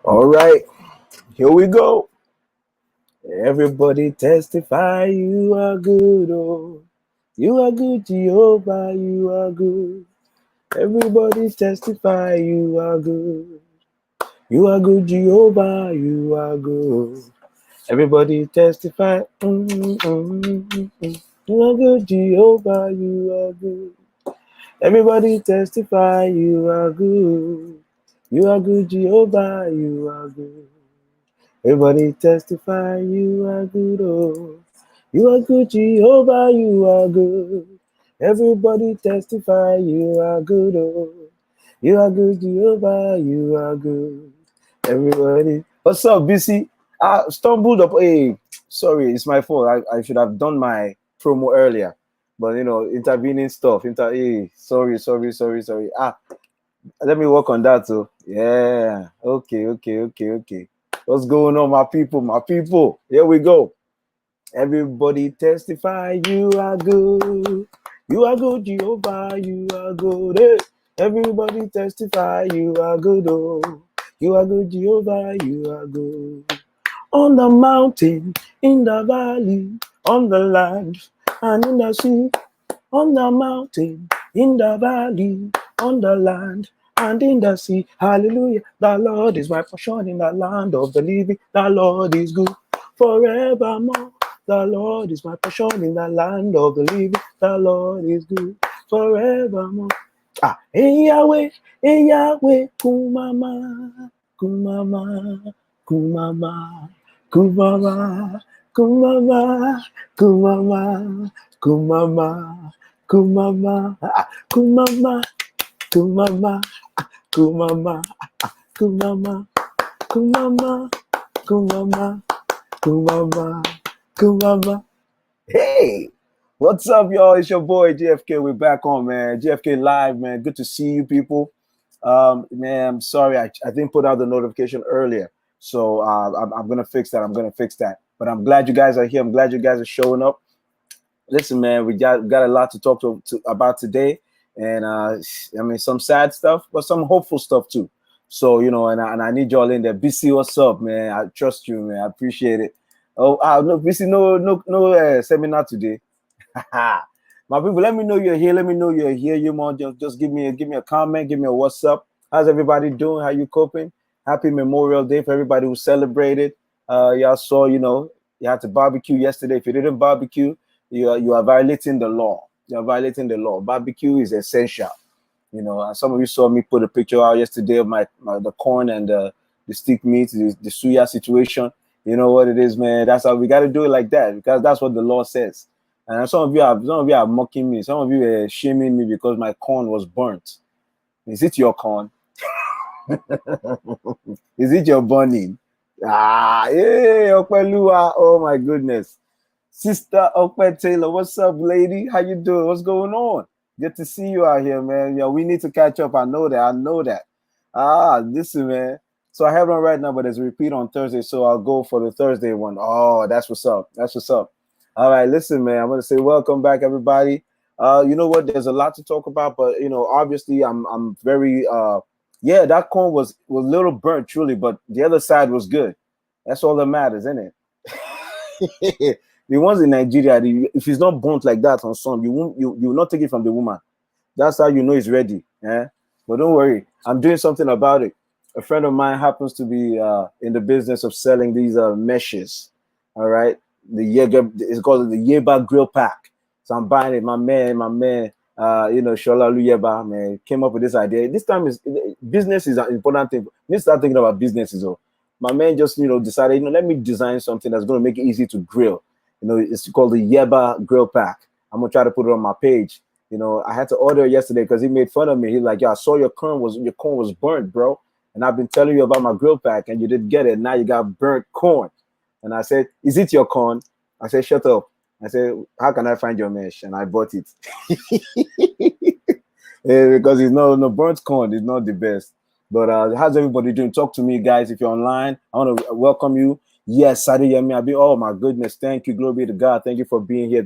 All right, here we go. Everybody testify you are good, oh. You are good, Jehovah, you are good. Everybody testify you are good. You are good, Jehovah, you are good. Everybody testify. You are good, Jehovah, you are good. Everybody testify you are good. You are good, Jehovah, you are good. Everybody testify you are good, oh. You are good, Jehovah, you are good. Everybody testify you are good, oh. You are good, Jehovah, you are good. Everybody. What's up, BC? I stumbled up. Hey, sorry, it's my fault. I should have done my promo earlier. But, intervening stuff. Hey, sorry. Let me work on that too. Yeah. Okay. What's going on, my people? My people. Here we go. Everybody testify you are good. You are good, Jehovah. You are good. Hey. Everybody testify you are good. Oh. You are good, Jehovah. You are good. On the mountain, in the valley, on the land, and in the sea. On the mountain, in the valley, on the land, and in the sea. Hallelujah. The Lord is my portion in the land of the living. The Lord is good forevermore. The Lord is my portion in the land of the living. The Lord is good forevermore. Hey Yahweh, kumama, kumama, kumama, kumama, kumama, kumama, kumama, kumama, kumama, kumama, kumama, kumama, kumama, kumama, kumama, kumama. Hey, what's up, y'all? It's your boy JFK. We're back on, man. JFK Live, man. Good to see you, people. Man, I'm sorry I didn't put out the notification earlier, so I'm gonna fix that. But I'm glad you guys are here. I'm glad you guys are showing up. Listen, man, we got a lot to talk about today, and I mean, some sad stuff, but some hopeful stuff too. So and I need y'all in there. BC, what's up, man? I trust you, man. I appreciate it. Oh, no, BC, no seminar today. My people, let me know you're here. Let me know you're here. You want just give me a comment, give me a what's up. How's everybody doing? How you coping? Happy Memorial Day for everybody who celebrated. Y'all saw, you had to barbecue yesterday. If you didn't barbecue, you are violating the law. You are violating the law. Barbecue is essential. Some of you saw me put a picture out yesterday of the corn and the stick meat, the suya situation. You know what it is, man. That's how we got to do it like that, because that's what the law says. And some of you are mocking me. Some of you are shaming me because my corn was burnt. Is it your corn? Is it your burning? Hey, Okpelua. Oh my goodness. Sister Okpe Taylor, what's up, lady? How you doing? What's going on? Good to see you out here, man. We need to catch up. I know that. Listen, man. So I have one right now, but there's a repeat on Thursday, so I'll go for the Thursday one. Oh, that's what's up. All right, listen, man. I'm gonna say welcome back, everybody. You know what? There's a lot to talk about, but obviously, I'm very that corn was a little burnt, truly, but the other side was good. That's all that matters, isn't it? The ones in Nigeria, if it's not burnt like that on some, you will not take it from the woman. That's how you know it's ready. But don't worry, I'm doing something about it. A friend of mine happens to be in the business of selling these meshes. All right, it's called the Yeba Grill Pack. So I'm buying it. My man, Shola Luyeba, man, came up with this idea. This time business is an important thing. You need to start thinking about businesses. My man just decided, let me design something that's going to make it easy to grill. It's called the Yeba Grill Pack. I'm gonna try to put it on my page. I had to order it yesterday because he made fun of me. He's like, I saw your corn was burnt, bro. And I've been telling you about my grill pack and you didn't get it. Now you got burnt corn. And I said, is it your corn? I said, shut up. I said, how can I find your mesh? And I bought it. Because it's no burnt corn is not the best. But how's everybody doing? Talk to me, guys. If you're online, I want to welcome you. Yes, Sadiyemi. Oh my goodness. Thank you. Glory be to God. Thank you for being here.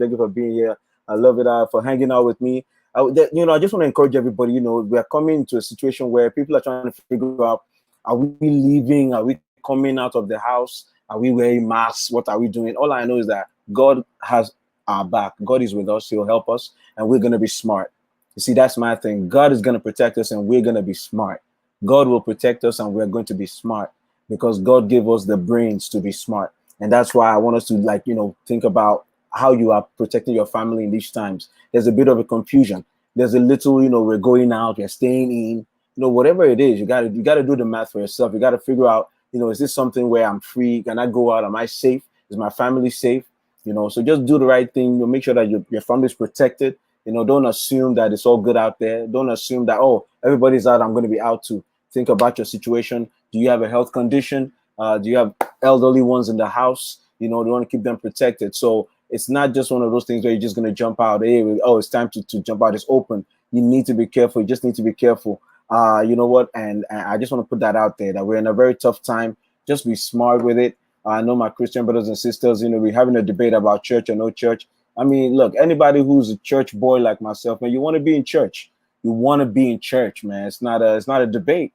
I love it for hanging out with me. I just want to encourage everybody. We are coming into a situation where people are trying to figure out: are we leaving? Are we coming out of the house? Are we wearing masks? What are we doing? All I know is that God has our back. God is with us. He'll help us, and we're going to be smart. You see, that's my thing. God is going to protect us, and we're going to be smart. God will protect us, and we're going to be smart because God gave us the brains to be smart. And that's why I want us to think about how you are protecting your family in these times. There's a bit of a confusion. There's a little, we're going out, we're staying in, whatever it is, you gotta do the math for yourself. You gotta figure out, is this something where I'm free? Can I go out? Am I safe? Is my family safe? So just do the right thing. Make sure that your family is protected. Don't assume that it's all good out there. Don't assume that, oh, everybody's out, I'm going to be out too. Think about your situation. Do you have a health condition? Do you have elderly ones in the house? You want to keep them protected. So it's not just one of those things where you're just going to jump out. Hey, it's time to jump out. It's open. You need to be careful. You just need to be careful. You know what? And I just want to put that out there, that we're in a very tough time. Just be smart with it. I know my Christian brothers and sisters, we're having a debate about church or no church. I mean, look, anybody who's a church boy like myself, man, you want to be in church. You want to be in church, man. It's not a debate.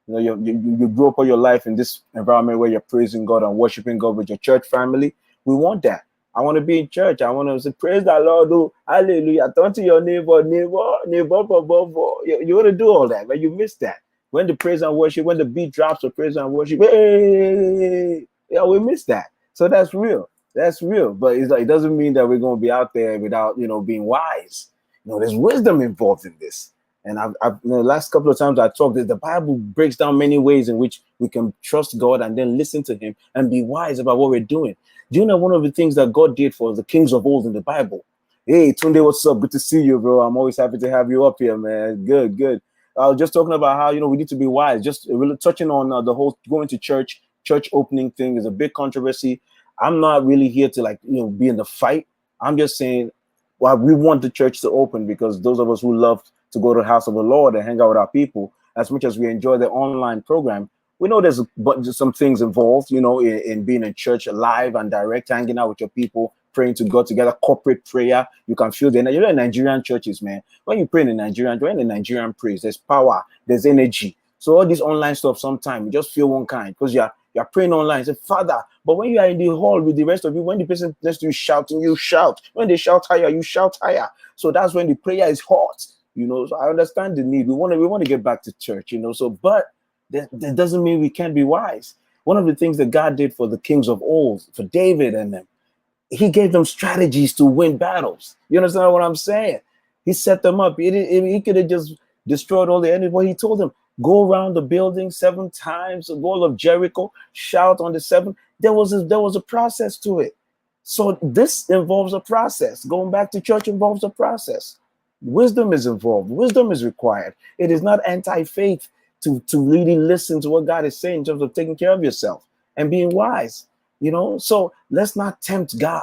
You grew up all your life in this environment where you're praising God and worshiping God with your church family. We want that. I want to be in church. I want to say, praise the Lord, oh, hallelujah. Turn to your neighbor, you want to do all that, but you miss that. When the praise and worship, when the beat drops of praise and worship, hey, yeah, we miss that. So that's real. That's real. But it doesn't mean that we're going to be out there without, being wise. There's wisdom involved in this. And I've the last couple of times I talked, the Bible breaks down many ways in which we can trust God and then listen to him and be wise about what we're doing. Do you know one of the things that God did for the kings of old in the Bible? Hey, Tunde, what's up? Good to see you, bro. I'm always happy to have you up here, man. Good. I was just talking about how, we need to be wise. Just really touching on the whole going to church opening thing is a big controversy. I'm not really here to be in the fight. I'm just saying, well, we want the church to open because those of us who love to go to the house of the Lord and hang out with our people, as much as we enjoy the online program, we know there's some things involved, in being in church live and direct, hanging out with your people, praying to God together, corporate prayer. You can feel in Nigerian churches, man. When you pray in Nigerian praise, there's power, there's energy. So all this online stuff, sometimes you just feel one kind because you're praying online. Say, Father, but when you are in the hall with the rest of you, when the person next to you shouting, you shout. When they shout higher, you shout higher. So that's when the prayer is hot. So I understand the need. We want to get back to church, but that doesn't mean we can't be wise. One of the things that God did for the kings of old, for David and them, he gave them strategies to win battles. You understand what I'm saying? He set them up. He could have just destroyed all the enemies. But he told them, go around the building 7 times, the wall of Jericho, shout on the 7th. There was a process to it. So this involves a process. Going back to church involves a process. Wisdom is involved. Wisdom is required. It is not anti-faith to really listen to what God is saying in terms of taking care of yourself and being wise. So let's not tempt God.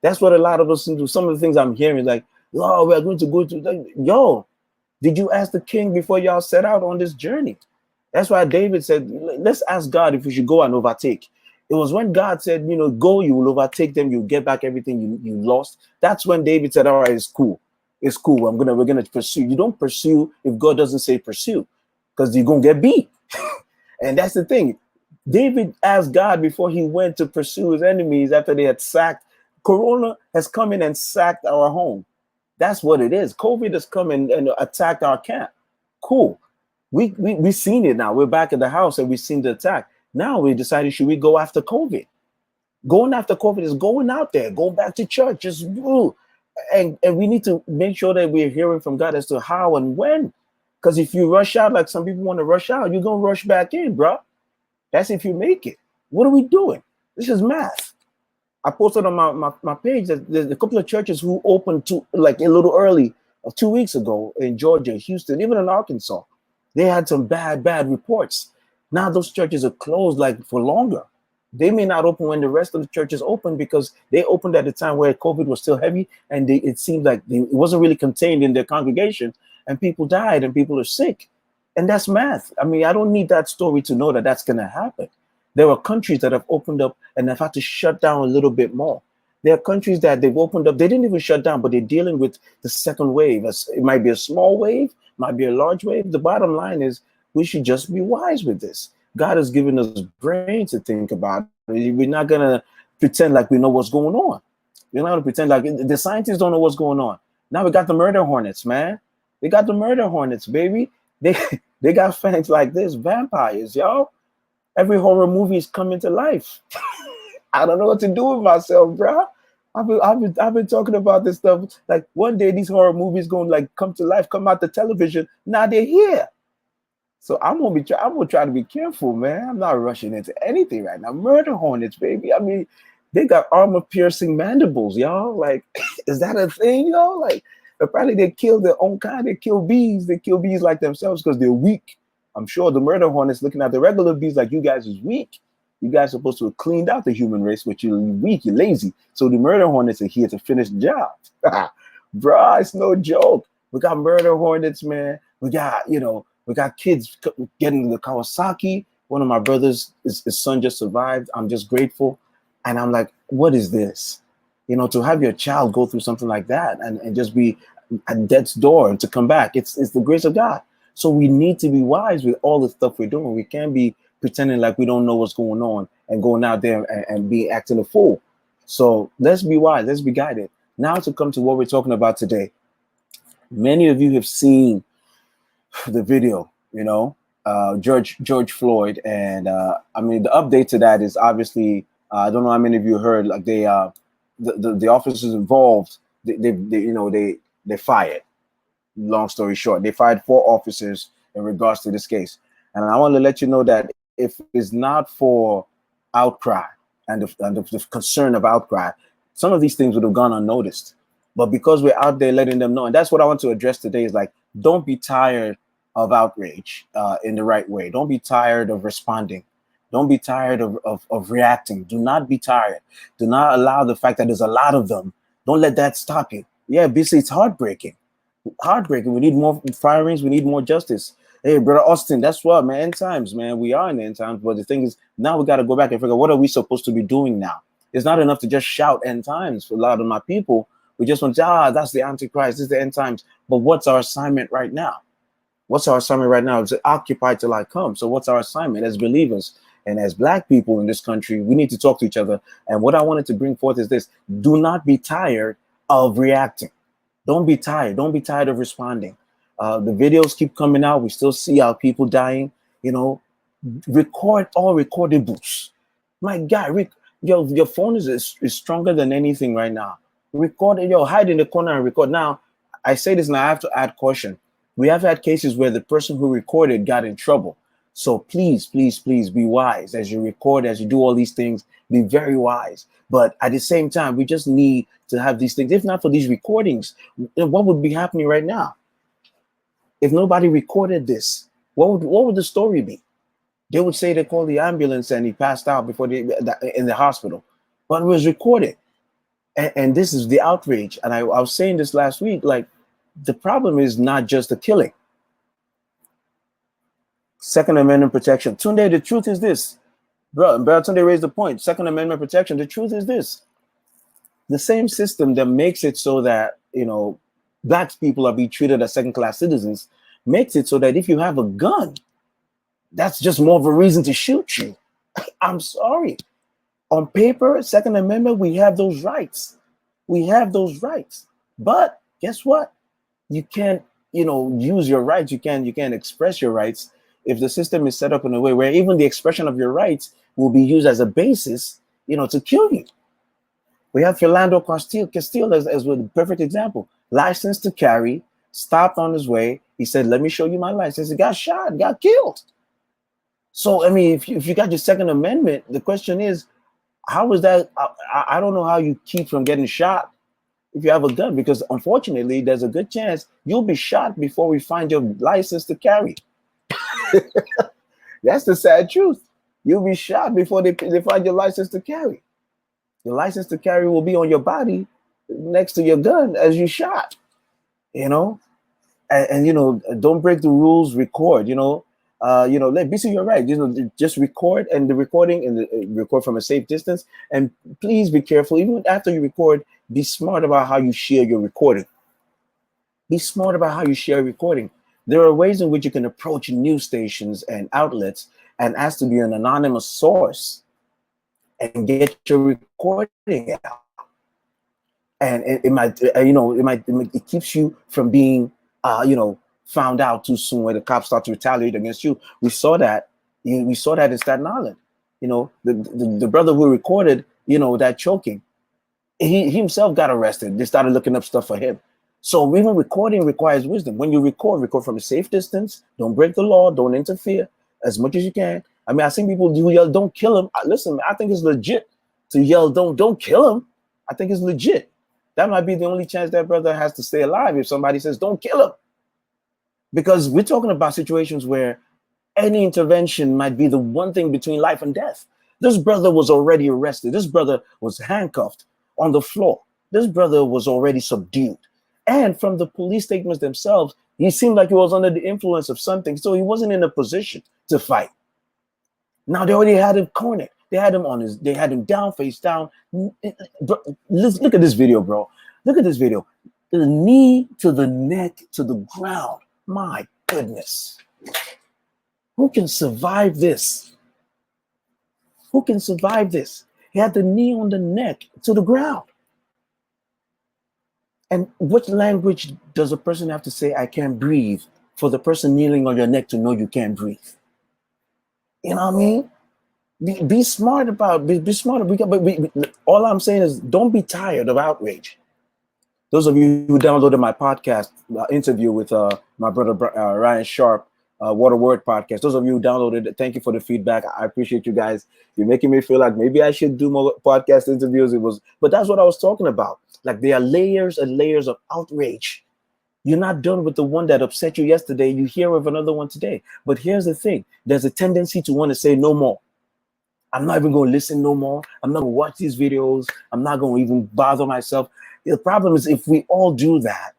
That's what a lot of us do. Some of the things I'm hearing, like, oh, we're going to go to, did you ask the king before y'all set out on this journey? That's why David said, let's ask God if we should go and overtake. It was when God said, go, you will overtake them, you'll get back everything you lost. That's when David said, all right, it's cool. It's cool. We're gonna pursue. You don't pursue if God doesn't say pursue, because you're gonna get beat. And that's the thing. David asked God before he went to pursue his enemies after they had sacked. Corona has come in and sacked our home. That's what it is. COVID has come in and attacked our camp. Cool. We've seen it now. We're back at the house and we've seen the attack. Now we decided, should we go after COVID? Going after COVID is going out there, going back to church. Just and we need to make sure that we're hearing from God as to how and when. Because if you rush out, like some people want to rush out, you're going to rush back in, bro. That's if you make it. What are we doing? This is math. I posted on my page that there's a couple of churches who opened a little early, 2 weeks ago in Georgia, Houston, even in Arkansas. They had some bad reports. Now those churches are closed for longer. They may not open when the rest of the churches open because they opened at a time where COVID was still heavy and it seemed like it wasn't really contained in their congregation and people died and people are sick. And that's math. I mean, I don't need that story to know that that's going to happen. There are countries that have opened up and have had to shut down a little bit more. There are countries that they've opened up. They didn't even shut down, but they're dealing with the second wave. It might be a small wave, might be a large wave. The bottom line is we should just be wise with this. God has given us brains to think about it. We're not gonna pretend like we know what's going on. We're not gonna pretend like the scientists don't know what's going on. Now we got the murder hornets, man. They got the murder hornets, baby. They they got fans like this, vampires, y'all. Every horror movie is coming to life. I don't know what to do with myself, bro. I've been talking about this stuff. Like one day these horror movies going like come to life, come out the television. Now they're here. So I'm gonna try to be careful, man. I'm not rushing into anything right now. Murder hornets, baby. I mean, they got armor-piercing mandibles, y'all. Like, is that a thing, y'all? Like, apparently they kill their own kind. They kill bees. They kill bees like themselves because they're weak. I'm sure the murder hornets looking at the regular bees like you guys is weak. You guys are supposed to have cleaned out the human race, but you're weak, you're lazy. So the murder hornets are here to finish the job. Bruh, it's no joke. We got murder hornets, man. We got kids getting the Kawasaki. One of my brothers, his son just survived. I'm just grateful. And I'm like, what is this? To have your child go through something like that and just be at death's door and to come back. It's the grace of God. So we need to be wise with all the stuff we're doing. We can't be pretending like we don't know what's going on and going out there and be acting a fool. So let's be wise. Let's be guided. Now to come to what we're talking about today. Many of you have seen the video, George Floyd. And I mean, the update to that is obviously, I don't know how many of you heard, like the officers involved, they fired. Long story short, they fired 4 officers in regards to this case. And I want to let you know that if it's not for outcry and the concern of outcry, some of these things would have gone unnoticed. But because we're out there letting them know, and that's what I want to address today, is like, don't be tired of outrage in the right way. Don't be tired of responding. Don't be tired of reacting. Do not be tired. Do not allow the fact that there's a lot of them. Don't let that stop you. Yeah, basically, it's heartbreaking. Heartbreaking. We need more firings. We need more justice. Hey, brother Austin, that's what, man. End times, man. We are in the end times. But the thing is, now we got to go back and figure out what are we supposed to be doing now. It's not enough to just shout end times for a lot of my people. We just want to, that's the Antichrist. This is the end times. But what's our assignment right now? What's our assignment right now? It's occupy till I come. So what's our assignment as believers and as Black people in this country? We need to talk to each other. And what I wanted to bring forth is this: do not be tired of reacting. Don't be tired. Don't be tired of responding. The videos keep coming out. We still see our people dying. Record all recordables. My God, your phone is stronger than anything right now. Record it. Hide in the corner and record. Now, I say this and I have to add caution. We have had cases where the person who recorded got in trouble. So please, please, please be wise as you record, as you do all these things. Be very wise. But at the same time, we just need to have these things. If not for these recordings, then what would be happening right now? If nobody recorded this, what would the story be? They would say they called the ambulance and he passed out before in the hospital, but it was recorded. And this is the outrage. And I was saying this last week, like, the problem is not just the killing. Second Amendment protection. Tunde, the truth is this. Bro, Tunde raised the point. Second Amendment protection. The truth is this. The same system that makes it so that, Black people are being treated as second-class citizens makes it so that if you have a gun, that's just more of a reason to shoot you. I'm sorry. On paper, Second Amendment, we have those rights. We have those rights. But guess what? You can't, use your rights. You can't express your rights if the system is set up in a way where even the expression of your rights will be used as a basis, to kill you. We have Philando Castile as a perfect example. License to carry, stopped on his way. He said, let me show you my license. He got shot, got killed. So, I mean, if you got your Second Amendment, the question is, how is that? I don't know how you keep from getting shot if you have a gun, because unfortunately, there's a good chance you'll be shot before we find your license to carry. That's the sad truth. You'll be shot before they find your license to carry. Your license to carry will be on your body next to your gun as you shot, and don't break the rules, record, basically you're right. Just record, and the recording, and record from a safe distance. And please be careful. Even after you record, be smart about how you share your recording. Be smart about how you share recording. There are ways in which you can approach news stations and outlets and ask to be an anonymous source and get your recording out. And it keeps you from being, found out too soon when the cops start to retaliate against you. We saw that. We saw that in Staten Island. The brother who recorded, that choking, he himself got arrested. They started looking up stuff for him. So even recording requires wisdom. When you record from a safe distance. Don't break the law. Don't interfere as much as you can. I mean, I've seen people who yell, "Don't kill him." Listen, I think it's legit to yell, "Don't kill him." I think it's legit. That might be the only chance that brother has to stay alive if somebody says, "Don't kill him." Because we're talking about situations where any intervention might be the one thing between life and death. This brother was already arrested. This brother was handcuffed on the floor. This brother was already subdued. And from the police statements themselves, he seemed like he was under the influence of something. So he wasn't in a position to fight. Now they already had him cornered. They had him down, face down. Look at this video, bro. Look at this video. The knee to the neck to the ground. My goodness. Who can survive this? Who can survive this? He had the knee on the neck to the ground. And what language does a person have to say, "I can't breathe," for the person kneeling on your neck to know you can't breathe? You know what I mean? Be smart about, be smart. All I'm saying is don't be tired of outrage. Those of you who downloaded my podcast interview with my brother Ryan Sharp, What a Word podcast. Those of you who downloaded it, thank you for the feedback. I appreciate you guys. You're making me feel like maybe I should do more podcast interviews. But that's what I was talking about. Like, there are layers and layers of outrage. You're not done with the one that upset you yesterday. You hear of another one today. But here's the thing. There's a tendency to want to say no more. I'm not even going to listen no more. I'm not going to watch these videos. I'm not going to even bother myself. The problem is, if we all do that,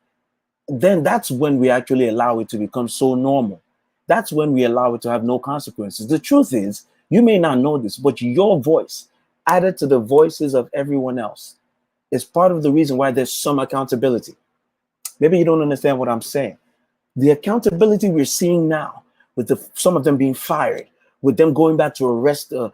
then that's when we actually allow it to become so normal. That's when we allow it to have no consequences. The truth is, you may not know this, but your voice added to the voices of everyone else is part of the reason why there's some accountability. Maybe you don't understand what I'm saying. The accountability we're seeing now, with some of them being fired, with them going back to arrest the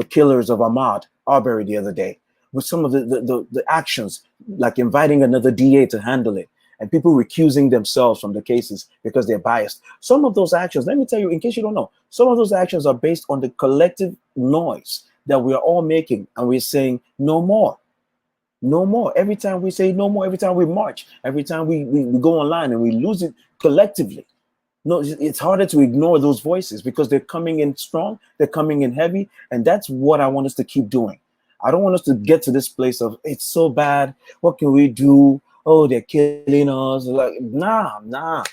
killers of Ahmaud Arbery the other day, with some of the actions, like inviting another DA to handle it, and people recusing themselves from the cases because they're biased. Some of those actions, let me tell you, in case you don't know, some of those actions are based on the collective noise that we're all making, and we're saying no more. No more. Every time we say no more, every time we march, every time we go online and we lose it collectively. No, it's harder to ignore those voices because they're coming in strong, they're coming in heavy, and that's what I want us to keep doing. I don't want us to get to this place of, it's so bad, what can we do? Oh, they're killing us. Like, nah,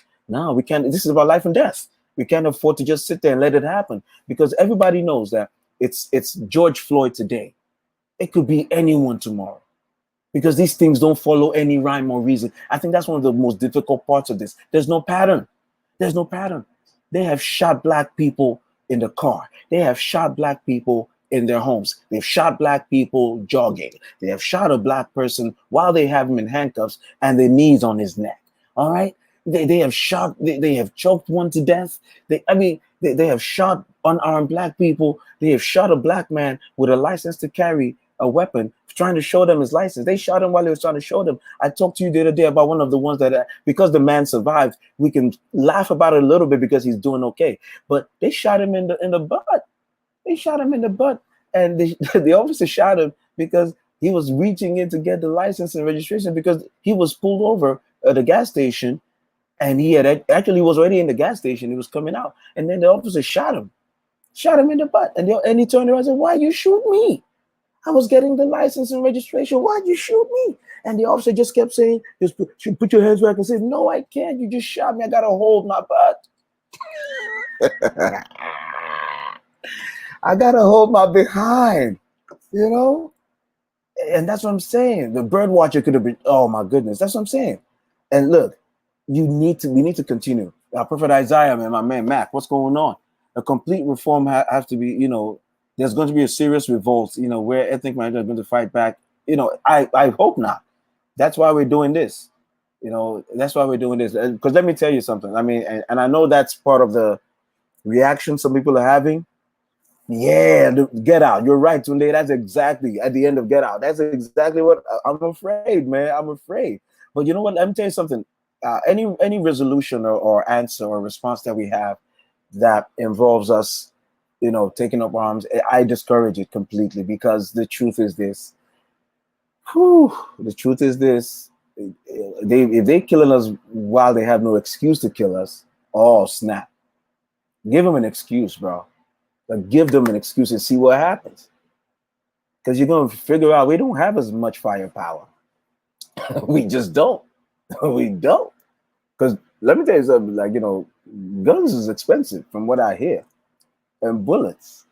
we can't. This is about life and death. We can't afford to just sit there and let it happen, because everybody knows that it's George Floyd today. It could be anyone tomorrow, because these things don't follow any rhyme or reason. I think that's one of the most difficult parts of this. There's no pattern. There's no pattern. They have shot black people in the car. They have shot black people in their homes. They've shot black people jogging. They have shot a black person while they have him in handcuffs and their knees on his neck. All right. They have shot, they have choked one to death. They have shot unarmed black people. They have shot a black man with a license to carry a weapon, trying to show them his license. They shot him while they was trying to show them. I talked to you the other day about one of the ones that, because the man survived, we can laugh about it a little bit because he's doing okay. But they shot him in the butt. They shot him in the butt, and the officer shot him because he was reaching in to get the license and registration, because he was pulled over at a gas station, and he had actually was already in the gas station. He was coming out, and then the officer shot him in the butt, and he turned around and said, "Why you shoot me? I was getting the license and registration. Why'd you shoot me?" And the officer just kept saying, "Just put your hands back," and said, "No, I can't. You just shot me. I gotta hold my butt. I gotta hold my behind," you know? And that's what I'm saying. The bird watcher could have been, oh my goodness, that's what I'm saying. And look, we need to continue. Prophet Isaiah, man, my man Mac, what's going on? A complete reform has to be, you know, there's going to be a serious revolt, you know, where ethnic minorities are going to fight back. You know, I hope not. That's why we're doing this. You know, that's why we're doing this. Because let me tell you something. I mean, and I know that's part of the reaction some people are having. Yeah, Get Out. You're right, Tunde. That's exactly at the end of Get Out. That's exactly what I'm afraid, man. I'm afraid. But you know what? Let me tell you something. Any resolution or answer or response that we have that involves us, you know, taking up arms, I discourage it completely, because the truth is this. The truth is this. If they killing us while they have no excuse to kill us, oh snap! Give them an excuse, bro. Like, give them an excuse and see what happens. Because you're going to figure out we don't have as much firepower. We just don't. We don't. Because let me tell you something, like, you know, guns is expensive from what I hear. And bullets.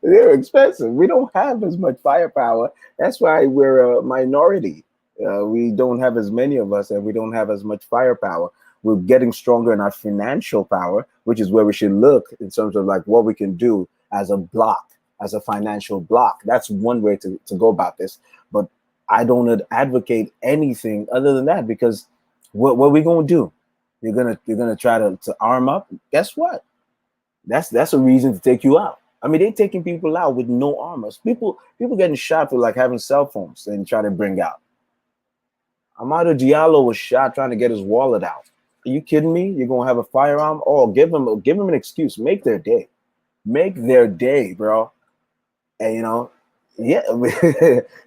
They're expensive. We don't have as much firepower. That's why we're a minority. We don't have as many of us, and we don't have as much firepower. We're getting stronger in our financial power, which is where we should look in terms of like what we can do as a block, as a financial block. That's one way to go about this. But I don't advocate anything other than that, because what are we gonna do? You're gonna try to arm up. Guess what? That's a reason to take you out. I mean, they're taking people out with no armors. People getting shot for like having cell phones and trying to bring out. Amadou Diallo was shot trying to get his wallet out. Are you kidding me? You're gonna have a firearm? Oh, give them an excuse. Make their day. Make their day, bro. And you know, yeah,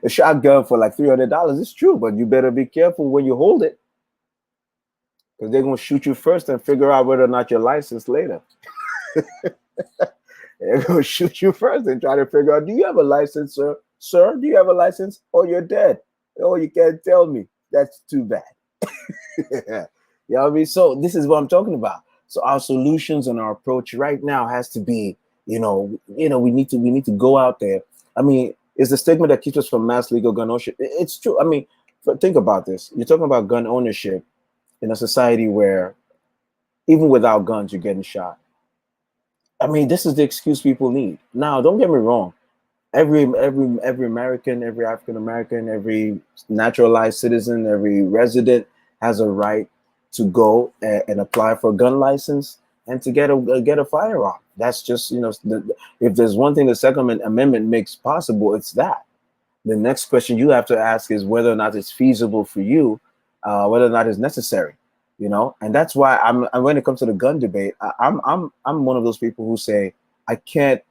a shotgun for like $300 is true, but you better be careful when you hold it, because they're gonna shoot you first and figure out whether or not you're licensed later. They're gonna shoot you first and try to figure out, do you have a license, sir? Sir, do you have a license? Oh, you're dead. Oh, you can't tell me. That's too bad. You know what I mean? So this is what I'm talking about. So our solutions and our approach right now has to be, we need to go out there. I mean, it's the stigma that keeps us from mass legal gun ownership. It's true. I mean, think about this. You're talking about gun ownership in a society where even without guns, you're getting shot. I mean, this is the excuse people need. Now, don't get me wrong. Every American, every African American, every naturalized citizen, every resident has a right to go and apply for a gun license and to get a firearm. That's just, if there's one thing the Second Amendment makes possible, it's that. The next question you have to ask is whether or not it's feasible for you, whether or not it's necessary. And that's why when it comes to the gun debate, I'm one of those people who say I can't,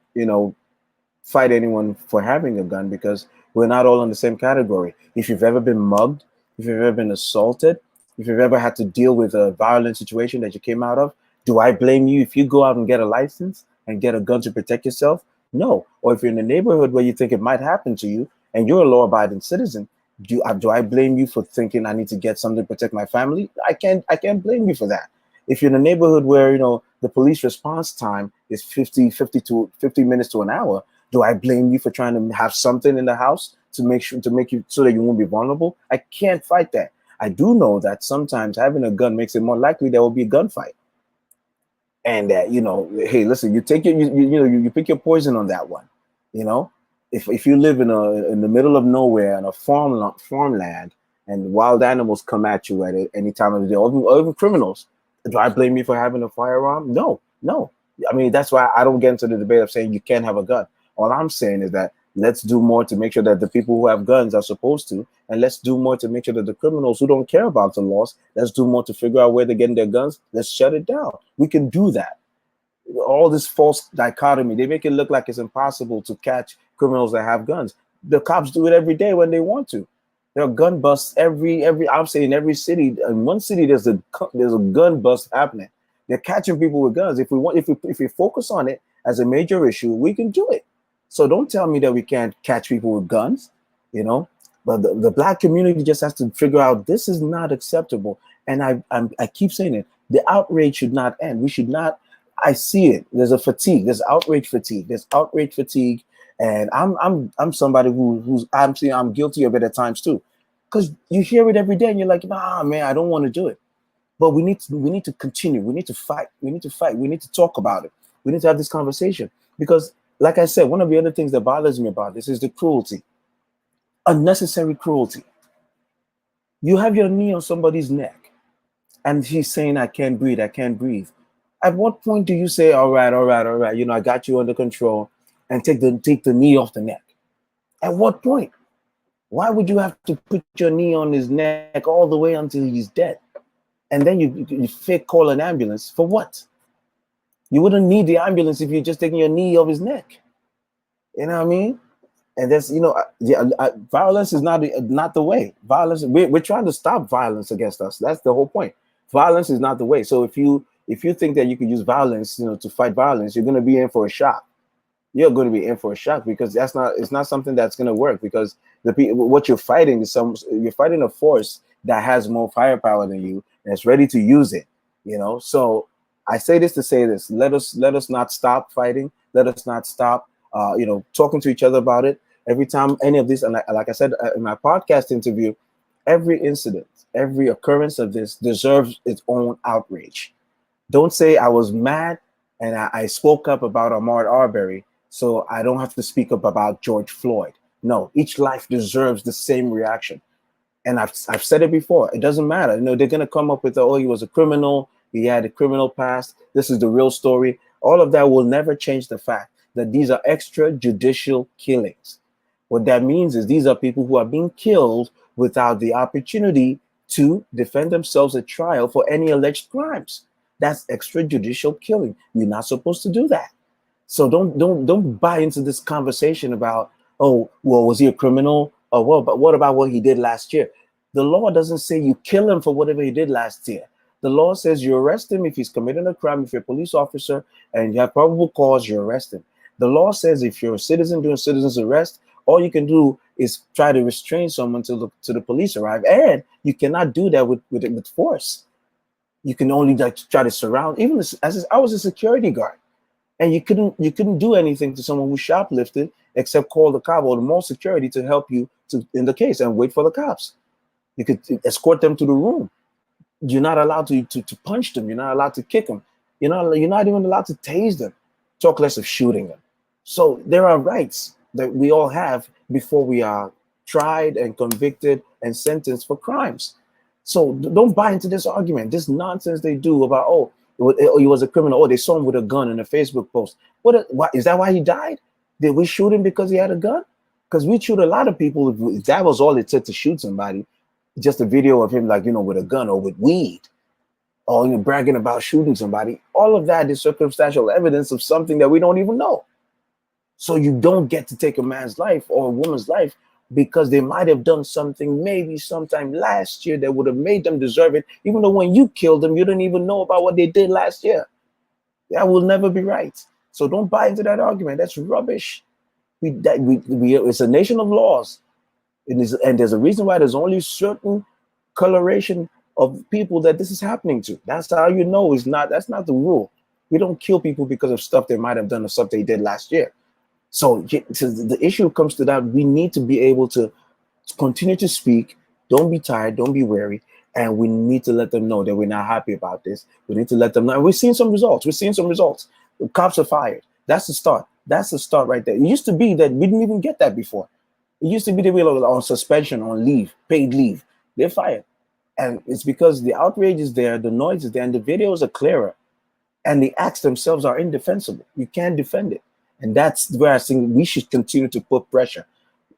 fight anyone for having a gun, because we're not all in the same category. If you've ever been mugged, if you've ever been assaulted, if you've ever had to deal with a violent situation that you came out of, do I blame you if you go out and get a license and get a gun to protect yourself? No. Or if you're in a neighborhood where you think it might happen to you and you're a law-abiding citizen, do I blame you for thinking I need to get something to protect my family? I can't blame you for that. If you're in a neighborhood where the police response time is 50 minutes to an hour, do I blame you for trying to have something in the house to make you so that you won't be vulnerable? I can't fight that. I do know that sometimes having a gun makes it more likely there will be a gunfight. And that, hey, listen, you take you pick your poison on that one. If you live in the middle of nowhere in a farmland and wild animals come at you at any time of the day, or even criminals, do I blame you for having a firearm? No. I mean, that's why I don't get into the debate of saying you can't have a gun. All I'm saying is that let's do more to make sure that the people who have guns are supposed to, and let's do more to make sure that the criminals who don't care about the laws, let's do more to figure out where they're getting their guns. Let's shut it down. We can do that. All this false dichotomy, they make it look like it's impossible to catch criminals that have guns. The cops do it every day when they want to. There are gun busts I'm saying in every city. In one city, there's a gun bust happening. They're catching people with guns. If we focus on it as a major issue, we can do it. So don't tell me that we can't catch people with guns, But the Black community just has to figure out this is not acceptable. And I keep saying it. The outrage should not end. We should not. I see it. There's a fatigue. There's outrage fatigue. And I'm somebody I'm guilty of it at times too, because you hear it every day and you're like, nah, man, I don't want to do it. But we need to continue. We need to fight. We need to fight. We need to talk about it. We need to have this conversation because, like I said, one of the other things that bothers me about this is the cruelty, unnecessary cruelty. You have your knee on somebody's neck, and he's saying, "I can't breathe. I can't breathe." At what point do you say, "All right, all right, all right. You know, I got you under control," and take the knee off the neck? At what point? Why would you have to put your knee on his neck all the way until he's dead? And then you fake call an ambulance for what? You wouldn't need the ambulance if you're just taking your knee off his neck. You know what I mean? And that's, violence is not the way. Violence, we're trying to stop violence against us. That's the whole point. Violence is not the way. So if you think that you can use violence, to fight violence, you're going to be in for a shock. You're going to be in for a shock because it's not something that's going to work, because what you're fighting is you're fighting a force that has more firepower than you and is ready to use it. So I say this to say this: let us not stop fighting. Let us not stop talking to each other about it. Every time any of this, and like I said in my podcast interview, every incident, every occurrence of this deserves its own outrage. Don't say I was mad and I spoke up about Ahmaud Arbery, so I don't have to speak up about George Floyd. No, each life deserves the same reaction. And I've said it before. It doesn't matter. They're going to come up with, oh, he was a criminal. He had a criminal past. This is the real story. All of that will never change the fact that these are extrajudicial killings. What that means is these are people who are being killed without the opportunity to defend themselves at trial for any alleged crimes. That's extrajudicial killing. You're not supposed to do that. So don't buy into this conversation about, oh, well, was he a criminal? Or what about what he did last year? The law doesn't say you kill him for whatever he did last year. The law says you arrest him if he's committing a crime. If you're a police officer and you have probable cause, you arrest him. The law says if you're a citizen doing citizen's arrest, all you can do is try to restrain someone till the police arrive. And you cannot do that with force. You can only try to surround. Even as I was a security guard, and you couldn't do anything to someone who shoplifted except call the cop or the mall security to help you in the case and wait for the cops. You could escort them to the room. You're not allowed to punch them. You're not allowed to kick them. You're not even allowed to tase them. Talk less of shooting them. So there are rights that we all have before we are tried and convicted and sentenced for crimes. So don't buy into this argument, this nonsense they do about, oh, he was a criminal. Oh, they saw him with a gun in a Facebook post. What is that? Why he died? Did we shoot him because he had a gun? Because we shoot a lot of people. If that was all it took to shoot somebody, just a video of him, with a gun or with weed, or bragging about shooting somebody. All of that is circumstantial evidence of something that we don't even know. So you don't get to take a man's life or a woman's life because they might have done something maybe sometime last year that would have made them deserve it, even though when you killed them, you didn't even know about what they did last year. That will never be right. So don't buy into that argument. That's rubbish. It's a nation of laws. And there's a reason why there's only certain coloration of people that this is happening to. That's how you know that's not the rule. We don't kill people because of stuff they might have done or stuff they did last year. So the issue comes to that. We need to be able to continue to speak. Don't be tired. Don't be weary. And we need to let them know that we're not happy about this. We need to let them know. And we're seeing some results. The cops are fired. That's the start. That's the start right there. It used to be that we didn't even get that before. It used to be that we were on suspension, on leave, paid leave. They're fired. And it's because the outrage is there, the noise is there, and the videos are clearer. And the acts themselves are indefensible. You can't defend it. And that's where I think we should continue to put pressure.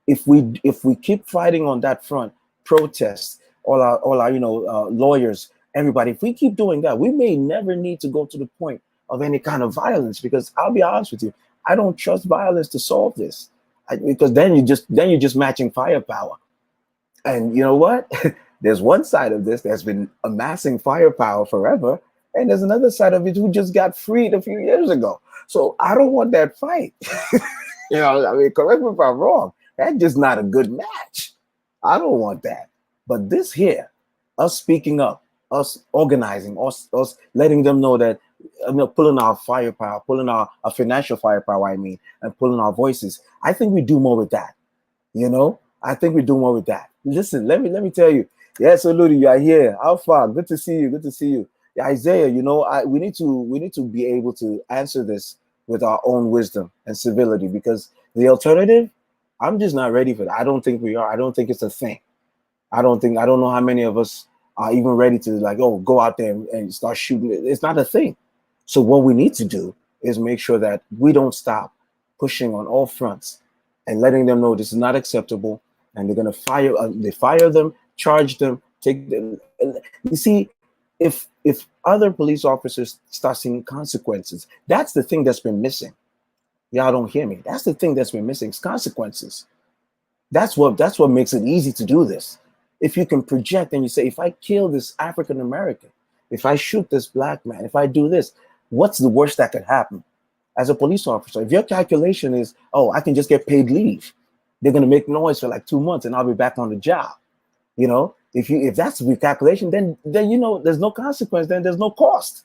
If we keep fighting on that front, protests, all our lawyers, everybody, if we keep doing that, we may never need to go to the point of any kind of violence, because I'll be honest with you, I don't trust violence to solve this. Because then you're just matching firepower. And you know what? There's one side of this that's been amassing firepower forever, and there's another side of it who just got freed a few years ago. So I don't want that fight. Correct me if I'm wrong. That's just not a good match. I don't want that. But this here, us speaking up, us organizing, us letting them know that, pulling our firepower, pulling our financial firepower, and pulling our voices. I think we do more with that. I think we do more with that. Listen, let me tell you, Yes, Oluri, you are here. How far? Good to see you. Good to see you. Yeah, Isaiah, you know, we need to be able to answer this with our own wisdom and civility, because the alternative, I'm just not ready for that. I don't think we are. I don't think it's a thing. I don't know how many of us are even ready to, like, oh, go out there and start shooting. It's not a thing. So what we need to do is make sure that we don't stop pushing on all fronts and letting them know this is not acceptable, and they're going to fire. They fire them, charge them, take them. You see, if other police officers start seeing consequences, that's the thing that's been missing. Y'all don't hear me. That's the thing that's been missing. It's consequences. That's what makes it easy to do this. If you can project and you say, if I kill this African American, if I shoot this black man, if I do this, what's the worst that could happen? As a police officer, if your calculation is, oh, I can just get paid leave, they're gonna make noise for like 2 months and I'll be back on the job. You know, if that's the calculation, then you know there's no consequence, then there's no cost.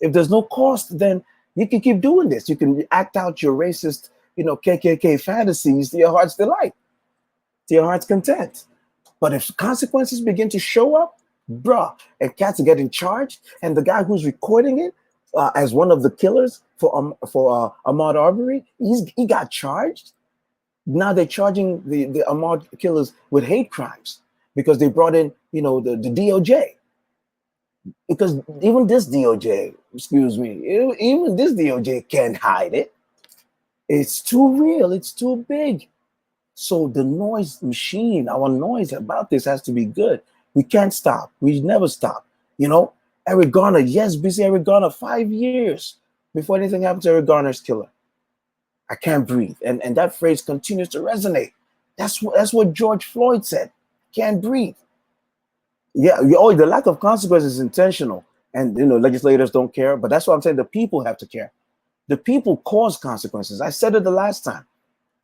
If there's no cost, then you can keep doing this. You can act out your racist, KKK fantasies to your heart's delight, to your heart's content. But if consequences begin to show up, bruh, and cats are getting charged, and the guy who's recording it as one of the killers for Ahmaud Arbery, he got charged. Now they're charging the Ahmaud killers with hate crimes because they brought in, the DOJ. Because even this DOJ, excuse me, even this DOJ can't hide it. It's too real. It's too big. So the noise machine, our noise about this has to be good. We can't stop. We never stop. Eric Garner, yes, busy Eric Garner, 5 years before anything happened to Eric Garner's killer. I can't breathe. And that phrase continues to resonate. That's what George Floyd said. Can't breathe. Yeah, the lack of consequence is intentional. And legislators don't care, but that's what I'm saying. The people have to care. The people cause consequences. I said it the last time.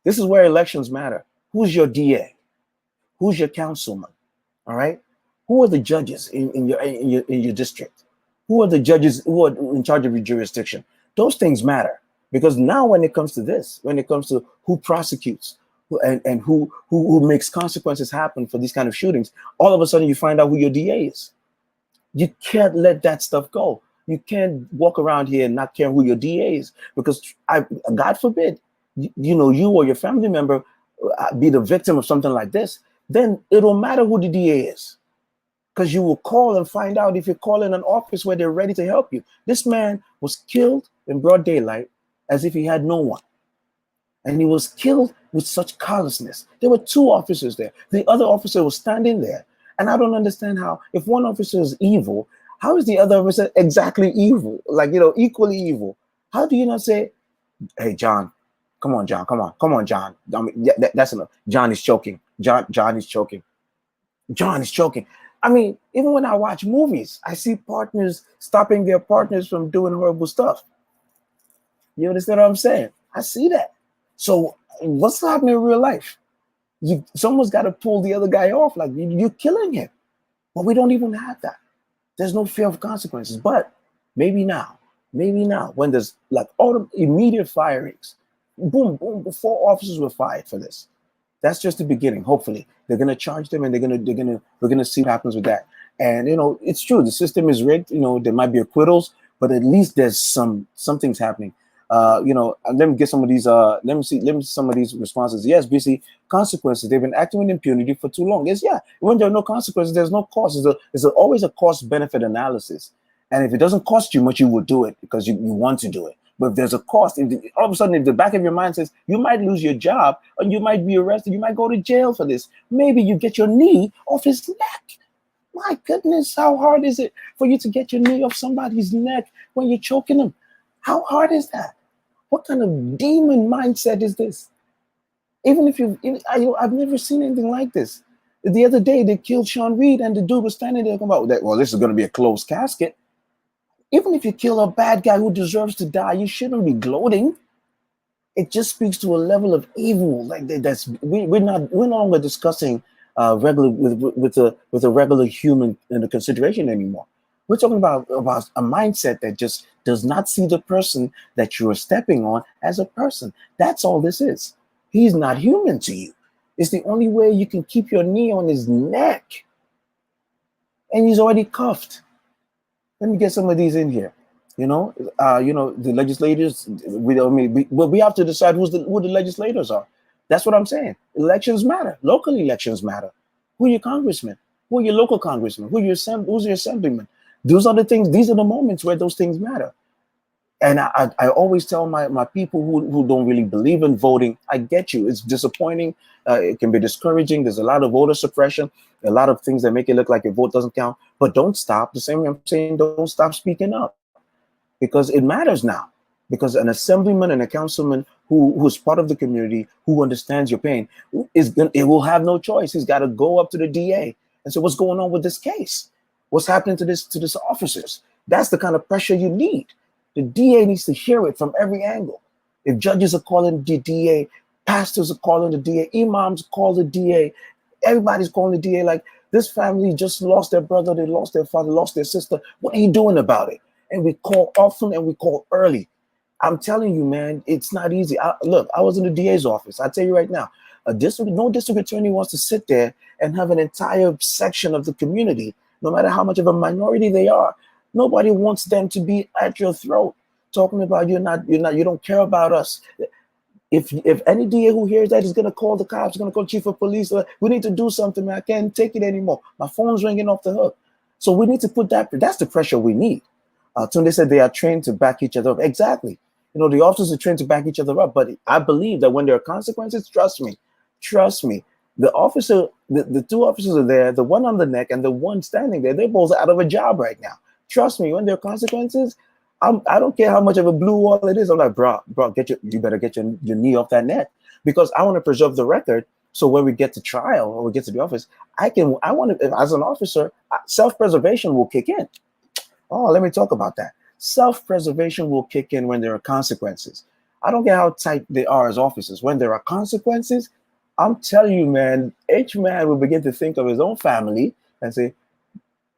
This is where elections matter. Who's your DA? Who's your councilman? All right. Who are the judges in your district? Who are the judges who are in charge of your jurisdiction? Those things matter, because now when it comes to this, when it comes to who prosecutes and who makes consequences happen for these kind of shootings, all of a sudden you find out who your DA is. You can't let that stuff go. You can't walk around here and not care who your DA is, because God forbid, you or your family member be the victim of something like this, then it don't matter who the DA is, because you will call and find out if you're calling an office where they're ready to help you. This man was killed in broad daylight as if he had no one. And he was killed with such callousness. There were 2 officers there. The other officer was standing there. And I don't understand how, if one officer is evil, how is the other officer exactly evil? Like, equally evil. How do you not say, hey, John, come on, John, come on, John. I mean, that's enough. John is choking. John is choking. John is choking. I mean, even when I watch movies, I see partners stopping their partners from doing horrible stuff. You understand what I'm saying? I see that. So what's happening in real life? Someone's got to pull the other guy off. Like, you're killing him. But we don't even have that. There's no fear of consequences. But maybe now, when there's like all the immediate firings, boom, boom, 4 officers were fired for this. That's just the beginning. Hopefully they're going to charge them, and we're going to see what happens with that. And it's true, the system is rigged. There might be acquittals, but at least there's something's happening. Let me get some of these. Let me see some of these responses. Yes, BC, consequences. They've been acting with impunity for too long. Yes, yeah. When there are no consequences, there's no cost. There's always a cost-benefit analysis. And if it doesn't cost you much, you will do it because you want to do it. But if there's a cost, all of a sudden, if the back of your mind says you might lose your job, or you might be arrested, you might go to jail for this, maybe you get your knee off his neck. My goodness, how hard is it for you to get your knee off somebody's neck when you're choking them? How hard is that? What kind of demon mindset is this? Even if I've never seen anything like this. The other day, they killed Sean Reed, and the dude was standing there talking about that. Well, this is going to be a closed casket. Even if you kill a bad guy who deserves to die, you shouldn't be gloating. It just speaks to a level of evil. Like we're no longer discussing regular with a regular human in the consideration anymore. We're talking about a mindset that just does not see the person that you are stepping on as a person. That's all this is. He's not human to you. It's the only way you can keep your knee on his neck. and he's already cuffed. Let me get some of these in here. The legislators. We have to decide who the legislators are. That's what I'm saying. Elections matter. Local elections matter. Who are your congressmen? Who are your local congressmen? Who's your assemblyman? Those are the things. These are the moments where those things matter. And I always tell my people who don't really believe in voting, I get you. It's disappointing. It can be discouraging. There's a lot of voter suppression, a lot of things that make it look like your vote doesn't count. But don't stop. The same way I'm saying, don't stop speaking up, because it matters now. Because an assemblyman and a councilman who's part of the community, who understands your pain, it will have no choice. He's got to go up to the DA and say, what's going on with this case? What's happening to this officers? That's the kind of pressure you need. The DA needs to hear it from every angle. If judges are calling the DA, pastors are calling the DA, imams call the DA, everybody's calling the DA, like, this family just lost their brother, they lost their father, lost their sister. What are you doing about it? And we call often and we call early. I'm telling you, man, it's not easy. Look, I was in the DA's office. I tell you right now, no district attorney wants to sit there and have an entire section of the community, no matter how much of a minority they are. Nobody wants them to be at your throat, talking about you don't care about us. If any DA who hears that is gonna call the cops, gonna call chief of police, we need to do something, man. I can't take it anymore. My phone's ringing off the hook. So we need to put that's the pressure we need. Tunde said they are trained to back each other up. Exactly. The officers are trained to back each other up. But I believe that when there are consequences, trust me, the officer, the two officers are there, the one on the neck and the one standing there, they're both out of a job right now. Trust me, when there are consequences, I don't care how much of a blue wall it is. I'm like, bro, you better get your knee off that neck, because I want to preserve the record. So when we get to trial or we get to the office, I want to, as an officer, self-preservation will kick in. Oh, let me talk about that. Self-preservation will kick in when there are consequences. I don't care how tight they are as officers. When there are consequences, I'm telling you, man, each man will begin to think of his own family and say,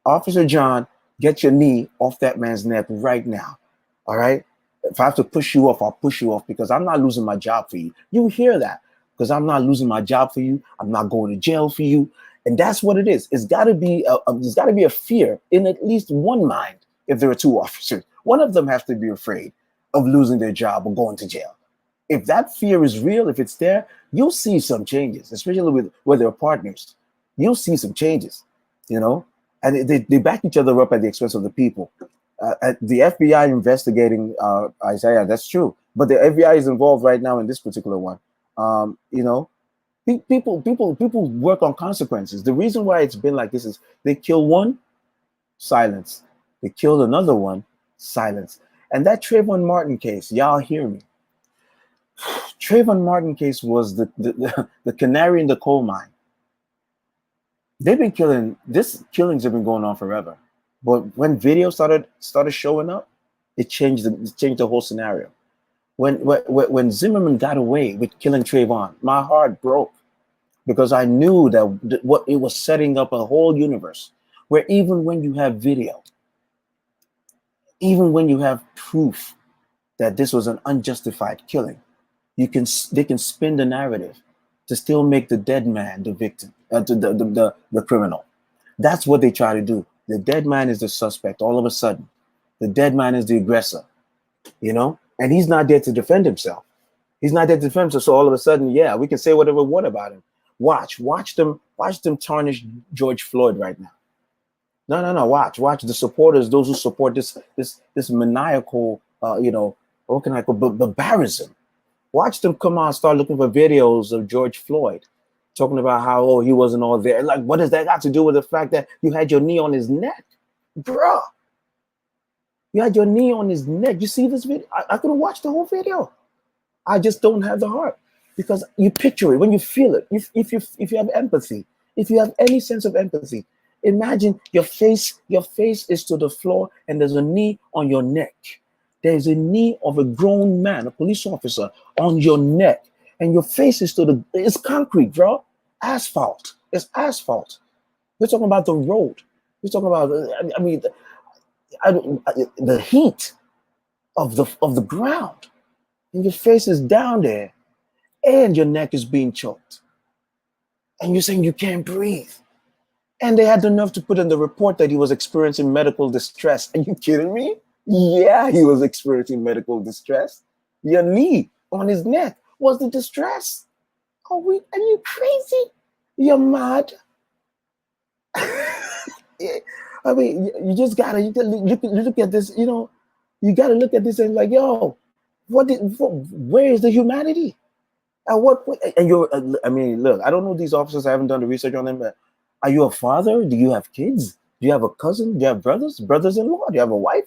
Officer John, get your knee off that man's neck right now. All right? If I have to push you off, I'll push you off, because I'm not losing my job for you. You hear that? Because I'm not losing my job for you. I'm not going to jail for you. And that's what it is. There's got to be a fear in at least one mind. If there are two officers, one of them has to be afraid of losing their job or going to jail. If that fear is real, if it's there, you'll see some changes, especially where there are partners. You'll see some changes, and they back each other up at the expense of the people. The FBI investigating Isaiah, that's true. But the FBI is involved right now in this particular one. People work on consequences. The reason why it's been like this is they kill one, silence. They killed another one, silence. And that Trayvon Martin case, y'all hear me. Trayvon Martin case was the canary in the coal mine. They've been killings have been going on forever. But when video started showing up, it changed the whole scenario. When Zimmerman got away with killing Trayvon, my heart broke, because I knew that what it was setting up a whole universe where even when you have video, even when you have proof that this was an unjustified killing, they can spin the narrative to still make the dead man the victim, the criminal. That's what they try to do. The dead man is the suspect. All of a sudden, the dead man is the aggressor, and he's not there to defend himself. He's not there to defend himself. So all of a sudden, yeah, we can say whatever we want about him. Watch them tarnish George Floyd right now. No. Watch the supporters, those who support this maniacal, what can I call barbarism. Watch them come out and start looking for videos of George Floyd, talking about how he wasn't all there. Like, what does that got to do with the fact that you had your knee on his neck, bruh? You had your knee on his neck. You see this video? I could have watched the whole video. I just don't have the heart, because you picture it when you feel it. If you have empathy, if you have any sense of empathy. Imagine your face is to the floor and there's a knee on your neck. There's a knee of a grown man, a police officer, on your neck, and your face is it's concrete, bro. Asphalt. It's asphalt. We're talking about the road. We're talking about, the heat of the ground, and your face is down there, and your neck is being choked, and you're saying you can't breathe. And they had the nerve to put in the report that he was experiencing medical distress. Are you kidding me? Yeah, he was experiencing medical distress. Your knee on his neck was the distress. Are you crazy? You're mad. I mean, you just gotta look at this. You know, you gotta look at this and like, yo, where is the humanity? At what point? And you're, I mean, look, I don't know these officers. I haven't done the research on them, but are you a father? Do you have kids? Do you have a cousin? Do you have brothers-in-law? Do you have a wife?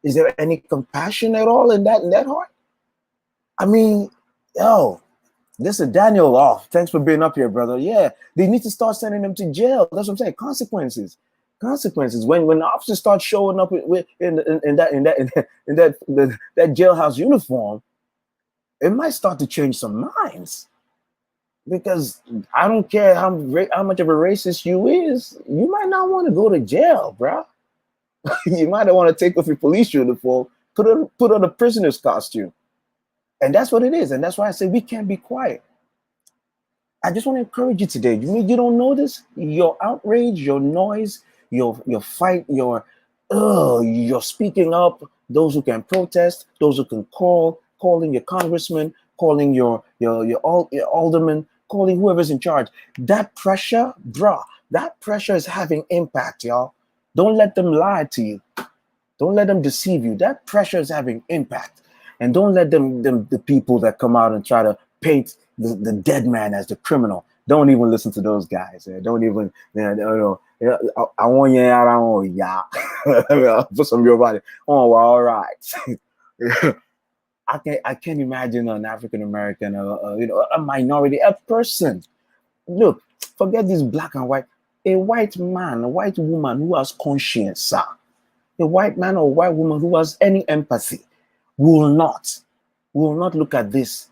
Is there any compassion at all in that heart? I mean, yo, listen, Daniel, oh, thanks for being up here, brother. Yeah, they need to start sending them to jail. That's what I'm saying. Consequences. When the officers start showing up in that jailhouse uniform, it might start to change some minds. Because I don't care how much of a racist you is, you might not want to go to jail, bro. You might want to take off your police uniform, put on a prisoner's costume. And that's what it is. And that's why I say we can't be quiet. I just want to encourage you today. You mean you don't know this? Your outrage, your noise, your fight, your speaking up, those who can protest, those who can calling your congressman, calling your alderman, calling whoever's in charge. That pressure, bruh, that pressure is having impact, y'all. Don't let them lie to you. Don't let them deceive you. That pressure is having impact. And don't let the people that come out and try to paint the dead man as the criminal. Don't even listen to those guys. Don't even, I want you out, I want ya. Put some of your body. Oh, well, all right. I can't imagine an African American, a minority, a person. Look, forget this black and white. A white man, a white woman who has conscience, a white man or a white woman who has any empathy will not look at this.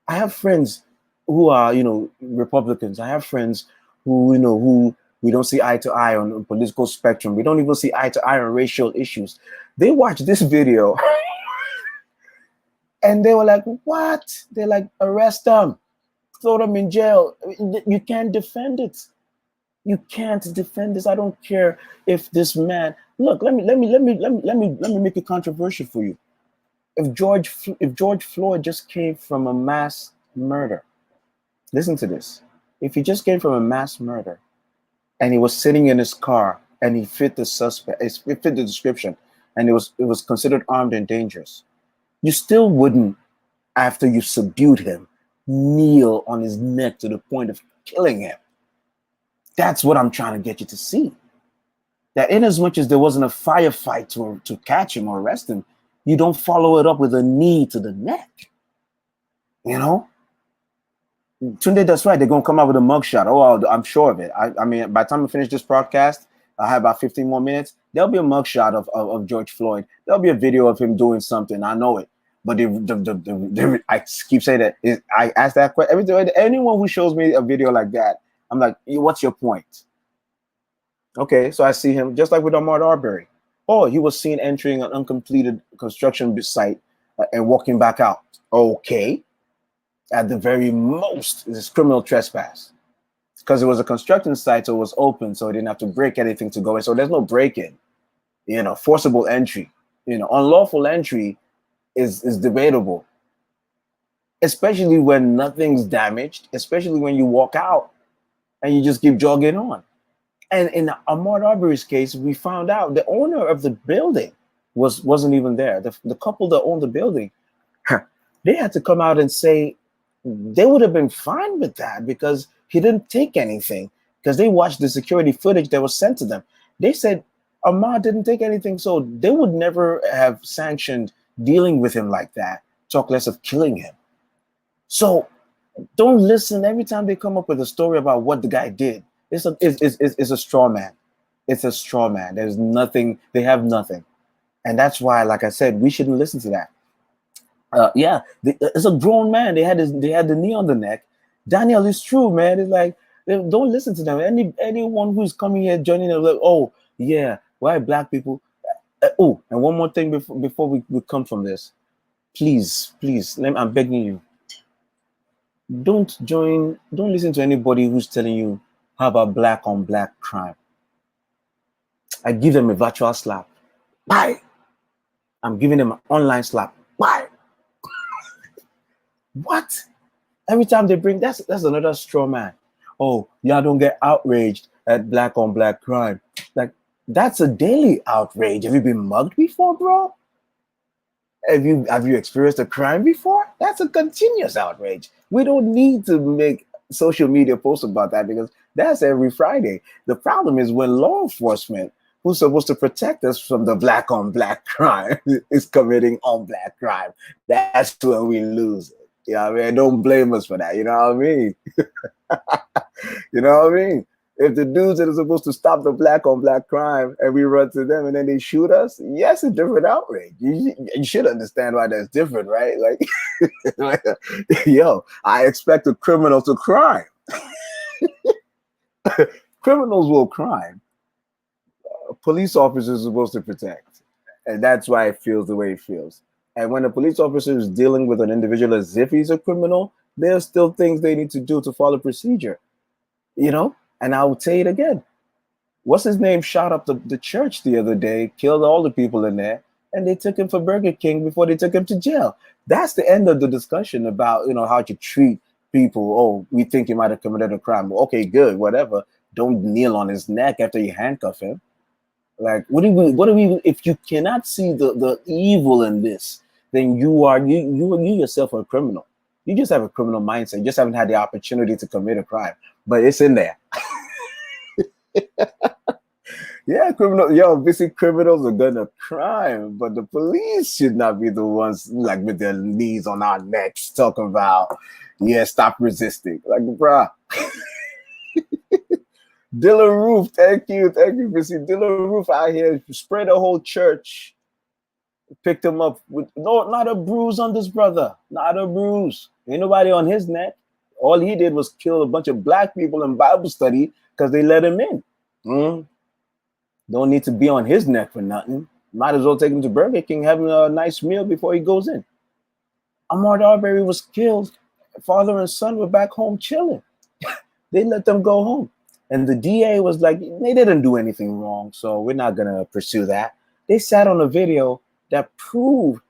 I have friends who are, Republicans. I have friends who we don't see eye to eye on the political spectrum. We don't even see eye to eye on racial issues. They watch this video and they were like, what? They're like, arrest them, throw them in jail. You can't defend it. You can't defend this. I don't care if this man, look, let me make it controversial for you. If George Floyd just came from a mass murder, listen to this. If he just came from a mass murder and he was sitting in his car and he fit the description and it was considered armed and dangerous, you still wouldn't, after you subdued him, kneel on his neck to the point of killing him. That's what I'm trying to get you to see. That in as much as there wasn't a firefight to catch him or arrest him, you don't follow it up with a knee to the neck. You know? Tunde, that's right. They're going to come out with a mugshot. Oh, I'm sure of it. I mean, by the time we finish this broadcast, I have about 15 more minutes. There'll be a mugshot of George Floyd. There'll be a video of him doing something. I know it. But I keep saying that. I ask that question. Anyone who shows me a video like that, I'm like, what's your point? Okay, so I see him just like with Ahmaud Arbery. Oh, he was seen entering an uncompleted construction site and walking back out. Okay. At the very most, it's criminal trespass. Because it was a construction site, so it was open, so he didn't have to break anything to go in. So there's no break-in. Forcible entry. Unlawful entry is debatable. Especially when nothing's damaged, especially when you walk out and you just keep jogging on. And in Ahmaud Arbery's case, we found out the owner of the building wasn't even there. The couple that owned the building, they had to come out and say they would have been fine with that because he didn't take anything, because they watched the security footage that was sent to them. They said Ahmaud didn't take anything, so they would never have sanctioned dealing with him like that, talk less of killing him. So don't listen every time they come up with a story about what the guy did. It's a straw man. It's a straw man. There's nothing. They have nothing. And that's why, like I said, we shouldn't listen to that. It's a grown man. They had the knee on the neck. Daniel, it's true, man. It's like, don't listen to them. Anyone who's coming here joining them, like, oh yeah, why black people? And one more thing before we come from this, please, I'm begging you, don't listen to anybody who's telling you how about black on black crime. I give them a virtual slap. Bye. I'm giving them an online slap. Bye. What? Every time they bring, that's another straw man. Oh, y'all don't get outraged at black on black crime. Like, that's a daily outrage. Have you been mugged before, bro? Have you experienced a crime before? That's a continuous outrage. We don't need to make social media posts about that because that's every Friday. The problem is when law enforcement, who's supposed to protect us from the black on black crime, is committing on black crime. That's when we lose it. You know what I mean? Don't blame us for that. You know what I mean? You know what I mean? If the dudes that are supposed to stop the black on black crime and we run to them and then they shoot us, yes, it's a different outrage. You should understand why that's different, right? Like, yo, I expect a criminal to crime. Criminals will crime. Police officers are supposed to protect. And that's why it feels the way it feels. And when a police officer is dealing with an individual as if he's a criminal, there's still things they need to do to follow procedure. You know? And I'll say it again. What's his name shot up the church the other day, killed all the people in there, and they took him for Burger King before they took him to jail. That's the end of the discussion about, you know, how to treat people. Oh, we think he might have committed a crime. Well, okay, good, whatever. Don't kneel on his neck after you handcuff him. Like, what do we, if you cannot see the evil in this, then you yourself are a criminal. You just have a criminal mindset. You just haven't had the opportunity to commit a crime, but it's in there. Yeah, basic criminals are gonna crime, but the police should not be the ones like with their knees on our necks talking about, yeah, stop resisting. Like, bruh. Dylan Roof, thank you, Missy. Dylan Roof out here sprayed a whole church, picked him up with not a bruise on this brother, not a bruise. Ain't nobody on his neck. All he did was kill a bunch of black people in Bible study because they let him in. Don't need to be on his neck for nothing. Might as well take him to Burger King, having a nice meal before he goes in. Ahmaud Arbery was killed. Father and son were back home chilling. They let them go home. And the DA was like, they didn't do anything wrong, so we're not going to pursue that. They sat on a video that proved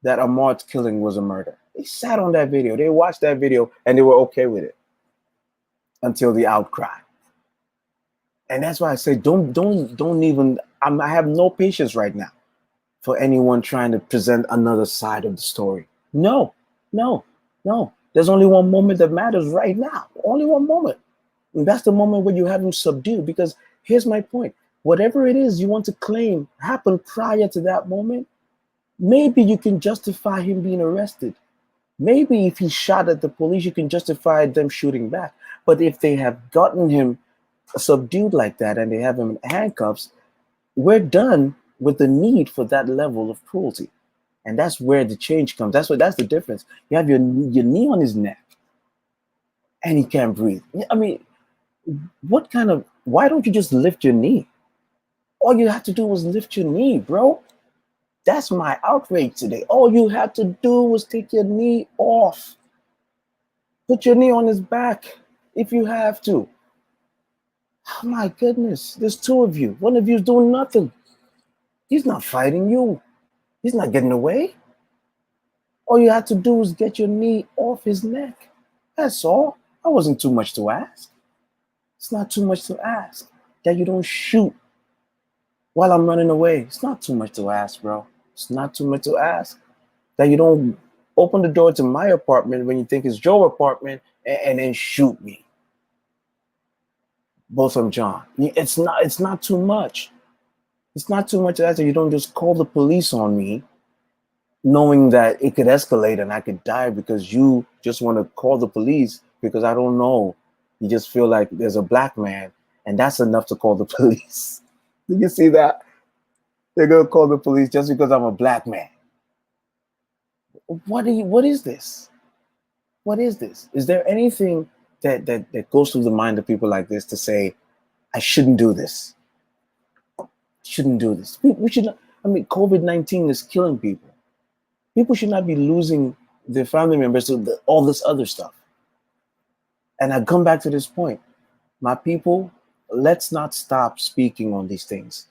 that Ahmaud's killing was a murder. They sat on that video. They watched that video, and they were okay with it until the outcry. And that's why I say don't even, I have no patience right now for anyone trying to present another side of the story. No. There's only one moment that matters right now. Only one moment. And that's the moment when you have him subdued. Because here's my point. Whatever it is you want to claim happened prior to that moment, maybe you can justify him being arrested. Maybe if he shot at the police, you can justify them shooting back. But if they have gotten him subdued like that and they have him in handcuffs, we're done with the need for that level of cruelty. And that's where the change comes. That's the difference. You have your knee on his neck and he can't breathe. I mean, why don't you just lift your knee? All you have to do was lift your knee, bro. That's my outrage today. All you had to do was take your knee off. Put your knee on his back if you have to. Oh my goodness, there's two of you. One of you is doing nothing. He's not fighting you. He's not getting away. All you had to do was get your knee off his neck. That's all. That wasn't too much to ask. It's not too much to ask that you don't shoot while I'm running away. It's not too much to ask, bro. It's not too much to ask that you don't open the door to my apartment when you think it's your apartment and then shoot me. Both of them, John. It's not too much. It's not too much to ask that you don't just call the police on me, knowing that it could escalate and I could die because you just want to call the police because I don't know. You just feel like there's a black man and that's enough to call the police. Did you see that? They're going to call the police just because I'm a black man. What is this? What is this? Is there anything that goes through the mind of people like this to say, I shouldn't do this? Shouldn't do this. We should not, I mean, COVID-19 is killing people. People should not be losing their family members to all this other stuff. And I come back to this point. My people, let's not stop speaking on these things.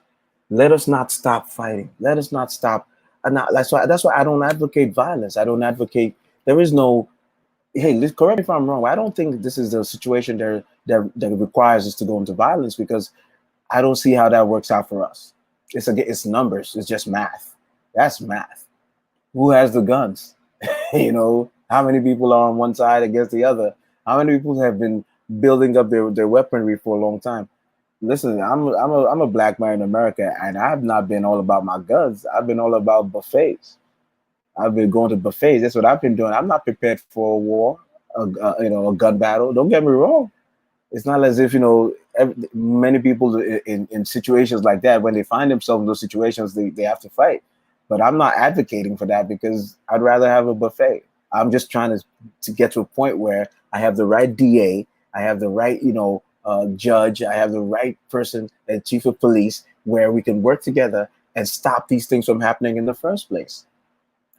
Let us not stop fighting. Let us not stop. And that's why I don't advocate violence. I don't advocate. There is no. Hey, correct me if I'm wrong. I don't think this is the situation that requires us to go into violence, because I don't see how that works out for us. It's numbers. It's just math. That's math. Who has the guns? You know, how many people are on one side against the other? How many people have been building up their weaponry for a long time? Listen, I'm a black man in America, and I've not been all about my guns. I've been all about buffets. I've been going to buffets. That's what I've been doing. I'm not prepared for a war, a gun battle. Don't get me wrong. It's not as if, many people in situations like that, when they find themselves in those situations, they have to fight. But I'm not advocating for that, because I'd rather have a buffet. I'm just trying to get to a point where I have the right DA, I have the right, judge, I have the right person, the chief of police, where we can work together and stop these things from happening in the first place.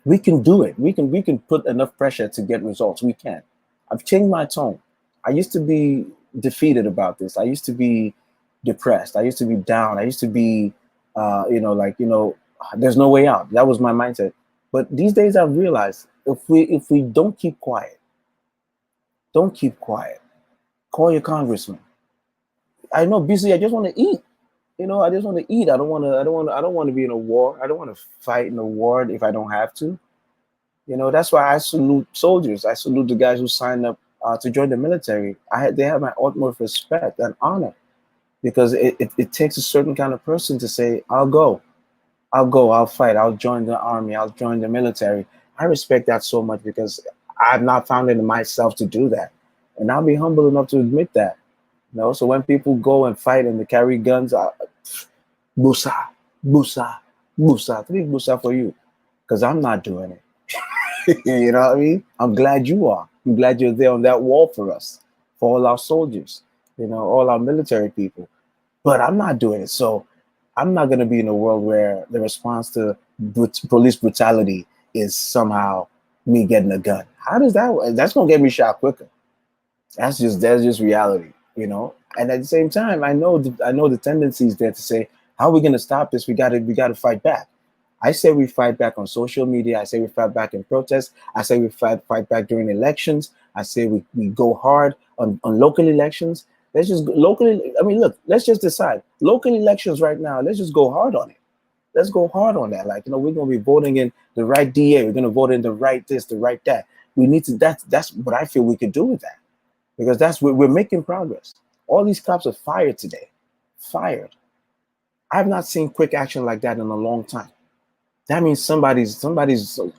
We can do it. We can put enough pressure to get results. We can. I've changed my tone. I used to be defeated about this. I used to be depressed. I used to be down. I used to be, there's no way out. That was my mindset. But these days I've realized, if we don't keep quiet, call your congressman. I know, busy. I just want to eat. I just want to eat. I don't want to be in a war. I don't want to fight in a war if I don't have to. That's why I salute soldiers. I salute the guys who signed up to join the military. They have my utmost respect and honor, because it takes a certain kind of person to say, I'll fight, I'll join the army, I'll join the military. I respect that so much, because I've not found it in myself to do that. And I'll be humble enough to admit that. So when people go and fight and they carry guns, busa, busa, busa, 3 busa for you, because I'm not doing it. You know what I mean? I'm glad you are. I'm glad you're there on that wall for us, for all our soldiers, all our military people. But I'm not doing it. So I'm not going to be in a world where the response to police brutality is somehow me getting a gun. How does that work? That's going to get me shot quicker. That's just reality, And at the same time, I know the tendency is there to say, how are we going to stop this? We got to fight back. I say we fight back on social media. I say we fight back in protests. I say we fight back during elections. I say we go hard on local elections. Let's just locally. I mean, look, let's just decide local elections right now. Let's just go hard on it. Let's go hard on that. Like, we're going to be voting in the right DA. We're going to vote in the right this, the right that. We need to, that's what I feel we could do with that, because that's what we're making progress. All these cops are fired today. Fired. I have not seen quick action like that in a long time. That means somebody's,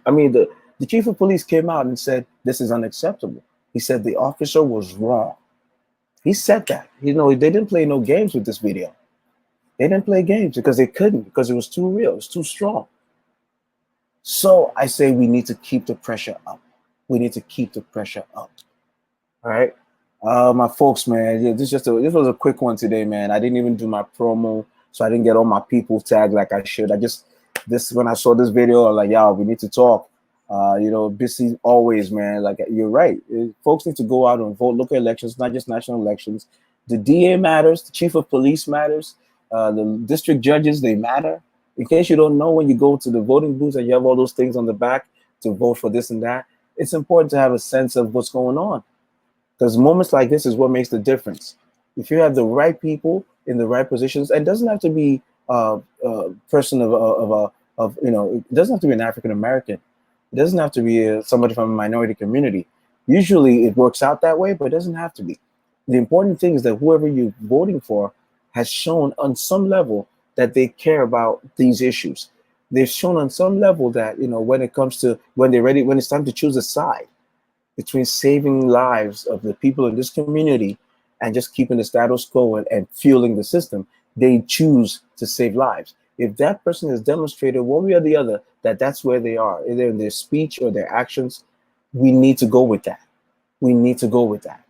I mean, the chief of police came out and said, this is unacceptable. He said the officer was wrong. He said that. They didn't play no games with this video. They didn't play games because they couldn't, because it was too real. It was too strong. So I say we need to keep the pressure up. We need to keep the pressure up. All right. My folks, man, yeah, this was a quick one today, man. I didn't even do my promo, so I didn't get all my people tagged like I should. When I saw this video, I was like, yo, we need to talk. Busy always, man. Like, you're right. Folks need to go out and vote. Local elections, not just national elections. The DA matters. The chief of police matters. The district judges, they matter. In case you don't know, when you go to the voting booths and you have all those things on the back to vote for this and that, it's important to have a sense of what's going on. Because moments like this is what makes the difference. If you have the right people in the right positions, and it doesn't have to be a person it doesn't have to be an African American. It doesn't have to be somebody from a minority community. Usually it works out that way, but it doesn't have to be. The important thing is that whoever you're voting for has shown on some level that they care about these issues. They've shown on some level that, when it comes to, when it's time to choose a side between saving lives of the people in this community and just keeping the status quo and fueling the system, they choose to save lives. If that person has demonstrated one way or the other that that's where they are, either in their speech or their actions, we need to go with that. We need to go with that.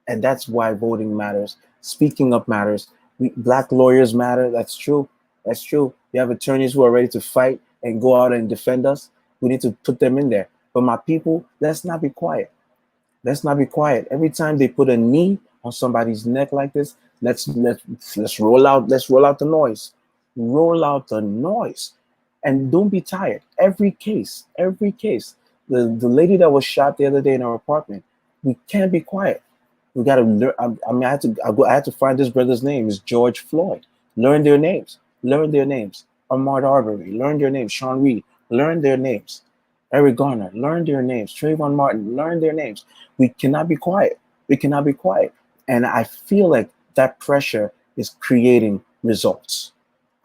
And that's why voting matters. Speaking up matters. Black lawyers matter. That's true. That's true. You have attorneys who are ready to fight and go out and defend us. We need to put them in there. But my people, let's not be quiet. Let's not be quiet. Every time they put a knee on somebody's neck like this, let's roll out the noise. roll out the noise, and don't be tired. Every case, the lady that was shot the other day in our apartment, we can't be quiet. We got to learn. I mean, I had to find this brother's name. It's George Floyd. Learn their names. Learn their names. Ahmaud Arbery. Learn their names. Sean Reed. Learn their names. Eric Garner. Learn their names. Trayvon Martin. Learn their names. We cannot be quiet. We cannot be quiet. And I feel like that pressure is creating results.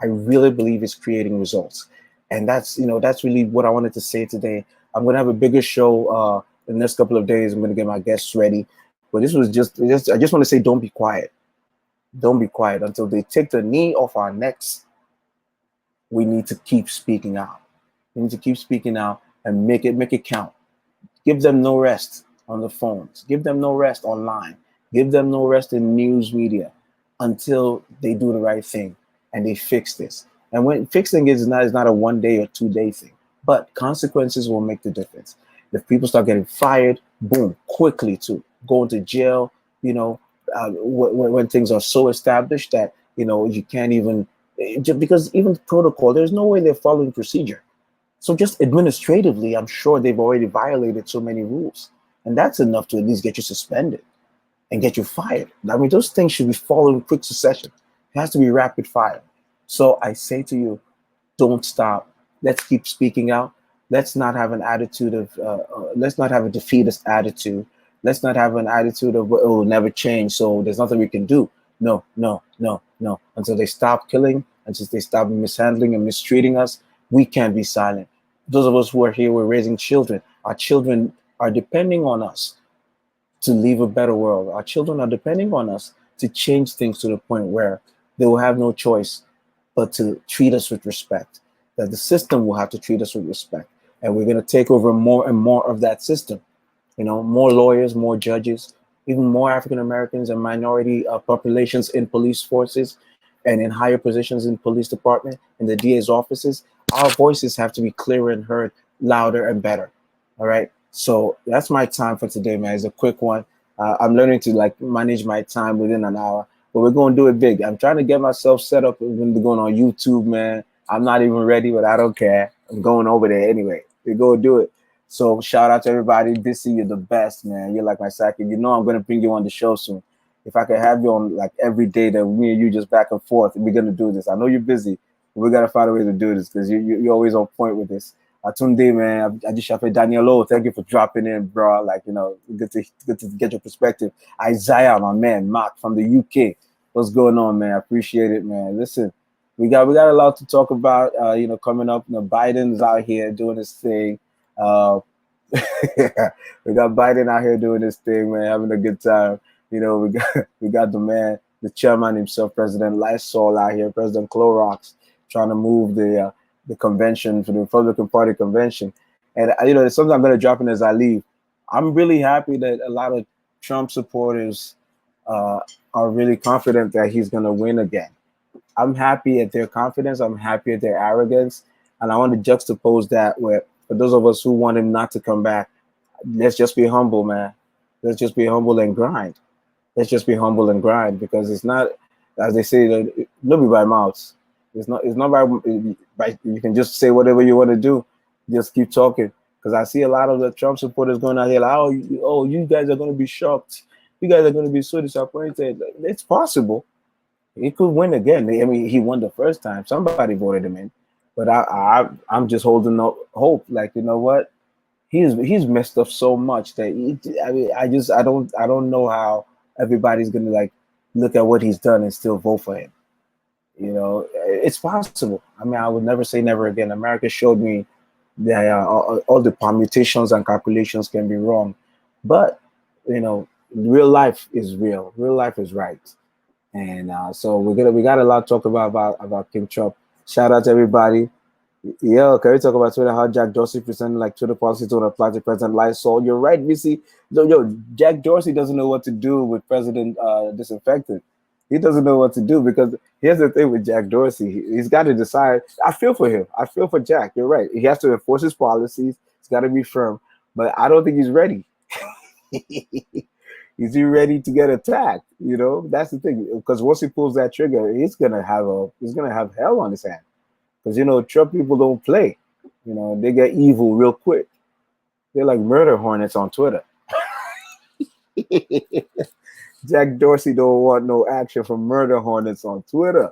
I really believe it's creating results. And that's, that's really what I wanted to say today. I'm going to have a bigger show in the next couple of days. I'm going to get my guests ready. But this was I just want to say, don't be quiet. Don't be quiet until they take the knee off our necks. We need to keep speaking out. We need to keep speaking out and make it count. Give them no rest on the phones. Give them no rest online. Give them no rest in news media until they do the right thing and they fix this. And when fixing is not a 1 day or 2 day thing, but consequences will make the difference. If people start getting fired, boom, quickly too, going to jail, when things are so established that, you can't even, because even protocol, there's no way they're following procedure. So just administratively, I'm sure they've already violated so many rules. And that's enough to at least get you suspended and get you fired. I mean, those things should be followed in quick succession. It has to be rapid fire. So I say to you, don't stop. Let's keep speaking out. Let's not have an attitude of, let's not have a defeatist attitude. Let's not have an attitude of, it will never change, so there's nothing we can do. No. Until they stop killing, until they stop mishandling and mistreating us, we can't be silent. Those of us who are here, we're raising children. Our children are depending on us to leave a better world. Our children are depending on us to change things to the point where they will have no choice but to treat us with respect, that the system will have to treat us with respect. And we're going to take over more and more of that system. More lawyers, more judges, even more African Americans and minority populations in police forces and in higher positions in police department, in the DA's offices. Our voices have to be clearer and heard louder and better. All right. So that's my time for today, man. It's a quick one. I'm learning to manage my time within an hour, but we're going to do it big. I'm trying to get myself set up. We're going to be going on YouTube, man. I'm not even ready, but I don't care. I'm going over there anyway. We're going to do it. So shout out to everybody. Dissy, you're the best, man. You're like my sidekick. I'm going to bring you on the show soon. If I could have you on every day, that me and you just back and forth, we're going to do this. I know you're busy, but we got to find a way to do this because you're always on point with this. Tunde, man, I just shot Daniel. Thank you for dropping in, bro. Good to get your perspective. Isaiah, my man, Mark from the UK. What's going on, man? I appreciate it, man. Listen, we got a lot to talk about. Coming up. Biden's out here doing his thing. We got Biden out here doing this thing, man, having a good time. We got the man, the chairman himself, President Lysol out here, President Clorox, trying to move the convention for the Republican Party convention. And it's something I'm going to drop in as I leave. I'm really happy that a lot of Trump supporters are really confident that he's going to win again. I'm happy at their confidence. I'm happy at their arrogance. And I want to juxtapose that with, for those of us who want him not to come back, let's just be humble, man. Let's just be humble and grind. Let's just be humble and grind, because it's not, as they say, nobody by mouths. It's not by you can just say whatever you want to do. Just keep talking. Because I see a lot of the Trump supporters going out here like, oh, you guys are going to be shocked. You guys are going to be so disappointed. It's possible. He could win again. I mean, he won the first time. Somebody voted him in. But I'm just holding up hope. You know what? He's messed up so much that I don't know how everybody's gonna look at what he's done and still vote for him. It's possible. I mean, I would never say never again. America showed me that all the permutations and calculations can be wrong, but real life is real. Real life is right, and so we got a lot to talk about King Trump. Shout out to everybody. Yo, can we talk about Twitter? How Jack Dorsey presented Twitter policy to apply to President Lysol? You're right, Missy. Yo, Jack Dorsey doesn't know what to do with President Disinfectant. He doesn't know what to do, because here's the thing with Jack Dorsey. He's got to decide. I feel for him. I feel for Jack. You're right. He has to enforce his policies. He's got to be firm, but I don't think he's ready. Is he ready to get attacked? You know, that's the thing. Because once he pulls that trigger, he's gonna have hell on his hand. Because you know, Trump people don't play. You know, they get evil real quick. They're like murder hornets on Twitter. Jack Dorsey don't want no action from murder hornets on Twitter.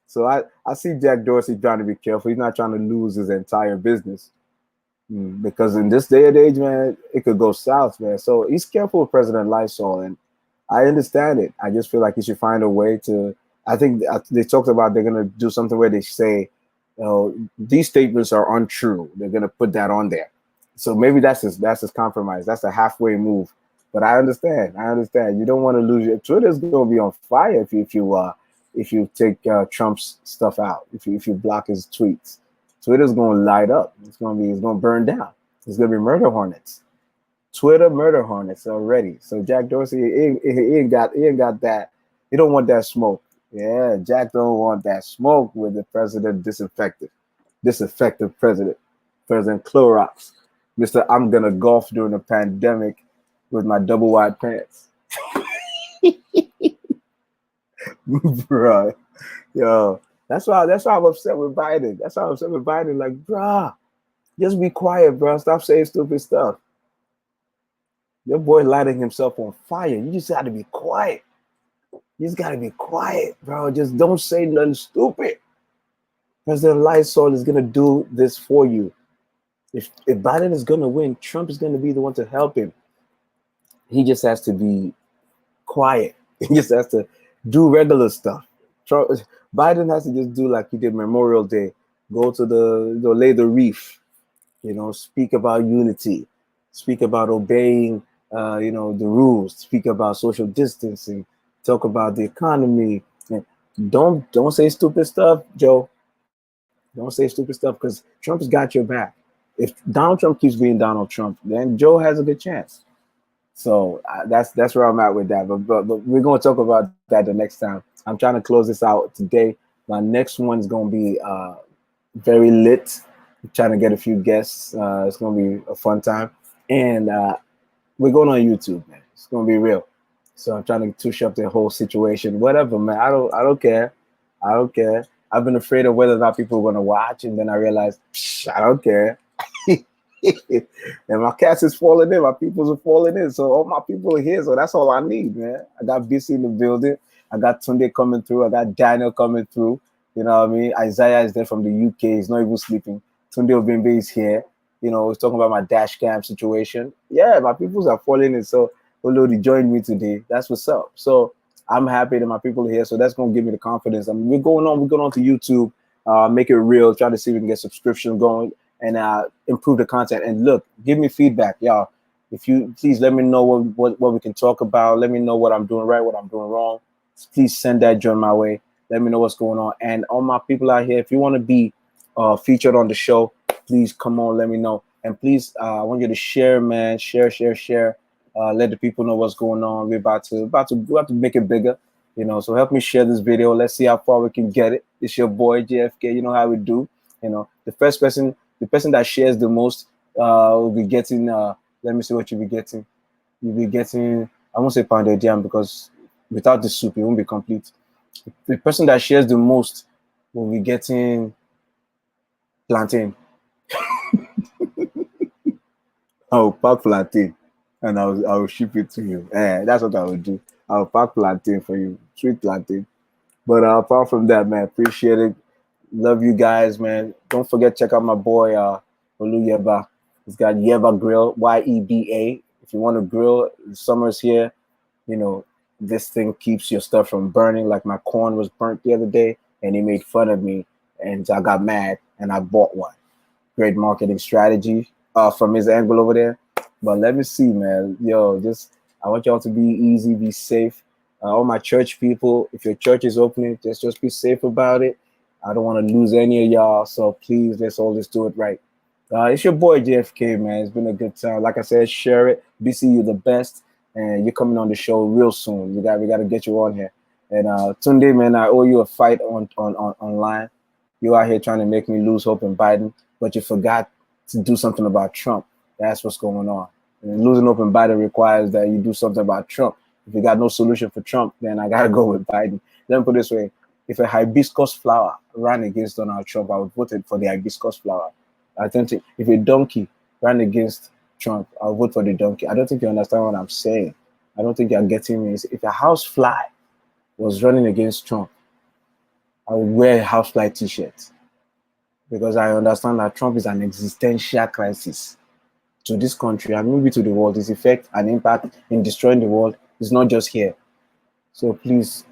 So I see Jack Dorsey trying to be careful. He's not trying to lose his entire business. Because in this day and age, man, it could go south, man. So he's careful with President Lysol, and I understand it. I just feel like he should find a way to. I think they talked about they're gonna do something where they say, you know, these statements are untrue. They're gonna put that on there. So maybe that's his compromise. That's a halfway move. But I understand. I understand. You don't want to lose your Twitter's gonna be on fire if you take Trump's stuff out. If you block his tweets. Twitter's gonna light up. It's gonna burn down. It's gonna be murder hornets. Twitter murder hornets already. So Jack Dorsey, he ain't got that. He don't want that smoke. Yeah, Jack don't want that smoke with the president disinfected president, President Clorox, Mr. I'm gonna golf during the pandemic with my double wide pants. Bro, yo. That's why I'm upset with Biden. That's why I'm upset with Biden. Like, bruh, just be quiet, bro. Stop saying stupid stuff. Your boy lighting himself on fire. You just got to be quiet. You just got to be quiet, bro. Just don't say nothing stupid. President Lysol is going to do this for you. If Biden is going to win, Trump is going to be the one to help him. He just has to be quiet. He just has to do regular stuff. Biden has to just do like he did Memorial Day, go to lay the wreath, you know, speak about unity, speak about obeying, you know, the rules, speak about social distancing, talk about the economy. Don't say stupid stuff, Joe. Don't say stupid stuff because Trump's got your back. If Donald Trump keeps being Donald Trump, then Joe has a good chance. So that's where I'm at with that. But we're going to talk about that the next time. I'm trying to close this out today. My next one is going to be very lit. I'm trying to get a few guests. It's going to be a fun time. And we're going on YouTube, man. It's going to be real. So I'm trying to touch up the whole situation. Whatever, man. I don't care. I don't care. I've been afraid of whether or not people are going to watch. And then I realized, I don't care. And my cats is falling in, my peoples are falling in. So all my people are here. So that's all I need, man. I got BC in the building. I got Tunde coming through. I got Daniel coming through. You know what I mean? Isaiah is there from the UK. He's not even sleeping. Tunde Obimbe is here. You know, he's talking about my dash cam situation. Yeah, my peoples are falling in. So Olodi joined me today. That's what's up. So I'm happy that my people are here. So that's going to give me the confidence. I mean, we're going on to YouTube, make it real, try to see if we can get subscription going and improve the content. And look, give me feedback, y'all. If you please let me know what we can talk about. Let me know what I'm doing right, what I'm doing wrong. Please send that joint my way. Let me know what's going on. And all my people out here, if you want to be featured on the show, please come on, let me know. And please, I want you to share, man. Share. Let the people know what's going on. We're about to make it bigger, you know. So help me share this video. Let's see how far we can get it. It's your boy JFK. You know how we do. You know, the person that shares the most will be getting. Let me see what you'll be getting. You'll be getting. I won't say pounded yam because without the soup, it won't be complete. The person that shares the most will be getting plantain. I'll pack plantain and I'll ship it to you. That's what I will do. I'll pack plantain for you, sweet plantain. But apart from that, man, appreciate it. Love you guys, man. Don't forget, check out my boy Olu Yeba. He's got Yeba Grill, YEBA. If you want to grill, summer's here. You know, this thing keeps your stuff from burning. Like my corn was burnt the other day, and he made fun of me, and I got mad, and I bought one. Great marketing strategy from his angle over there. But let me see, man. Yo, I want y'all to be easy, be safe. All my church people, if your church is opening, just be safe about it. I don't want to lose any of y'all, so please, let's all just do it right. It's your boy JFK, man. It's been a good time. Like I said, share it. BC, you the best, and you're coming on the show real soon. We got to get you on here. And Tunde, man, I owe you a fight online. You out here trying to make me lose hope in Biden, but you forgot to do something about Trump. That's what's going on. And losing open Biden requires that you do something about Trump. If you got no solution for Trump, then I gotta go with Biden. Let me put it this way: if a hibiscus flower ran against Donald Trump, I would vote for the hibiscus flower. I don't think if a donkey ran against Trump, I'll vote for the donkey. I don't think you understand what I'm saying. I don't think you're getting me. If a housefly was running against Trump, I would wear a housefly t-shirt because I understand that Trump is an existential crisis to this country and maybe to the world. His effect and impact in destroying the world is not just here. So please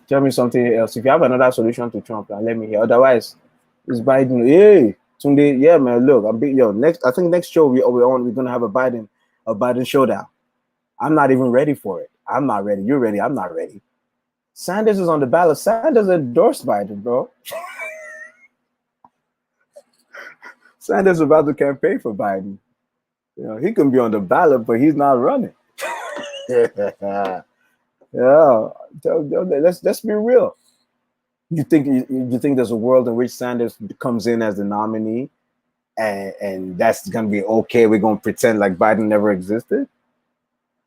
tell me something else. If you have another solution to Trump, let me hear. Otherwise, it's Biden. Hey, Tunde, yeah, man. Look, I'm big. Yo, I think next show we're gonna have a Biden showdown. I'm not even ready for it. I'm not ready. You're ready. I'm not ready. Sanders is on the ballot. Sanders endorsed Biden, bro. Sanders is about to campaign for Biden. You know, he can be on the ballot, but he's not running. Yeah, let's be real. You think there's a world in which Sanders comes in as the nominee, and that's gonna be okay? We're gonna pretend like Biden never existed,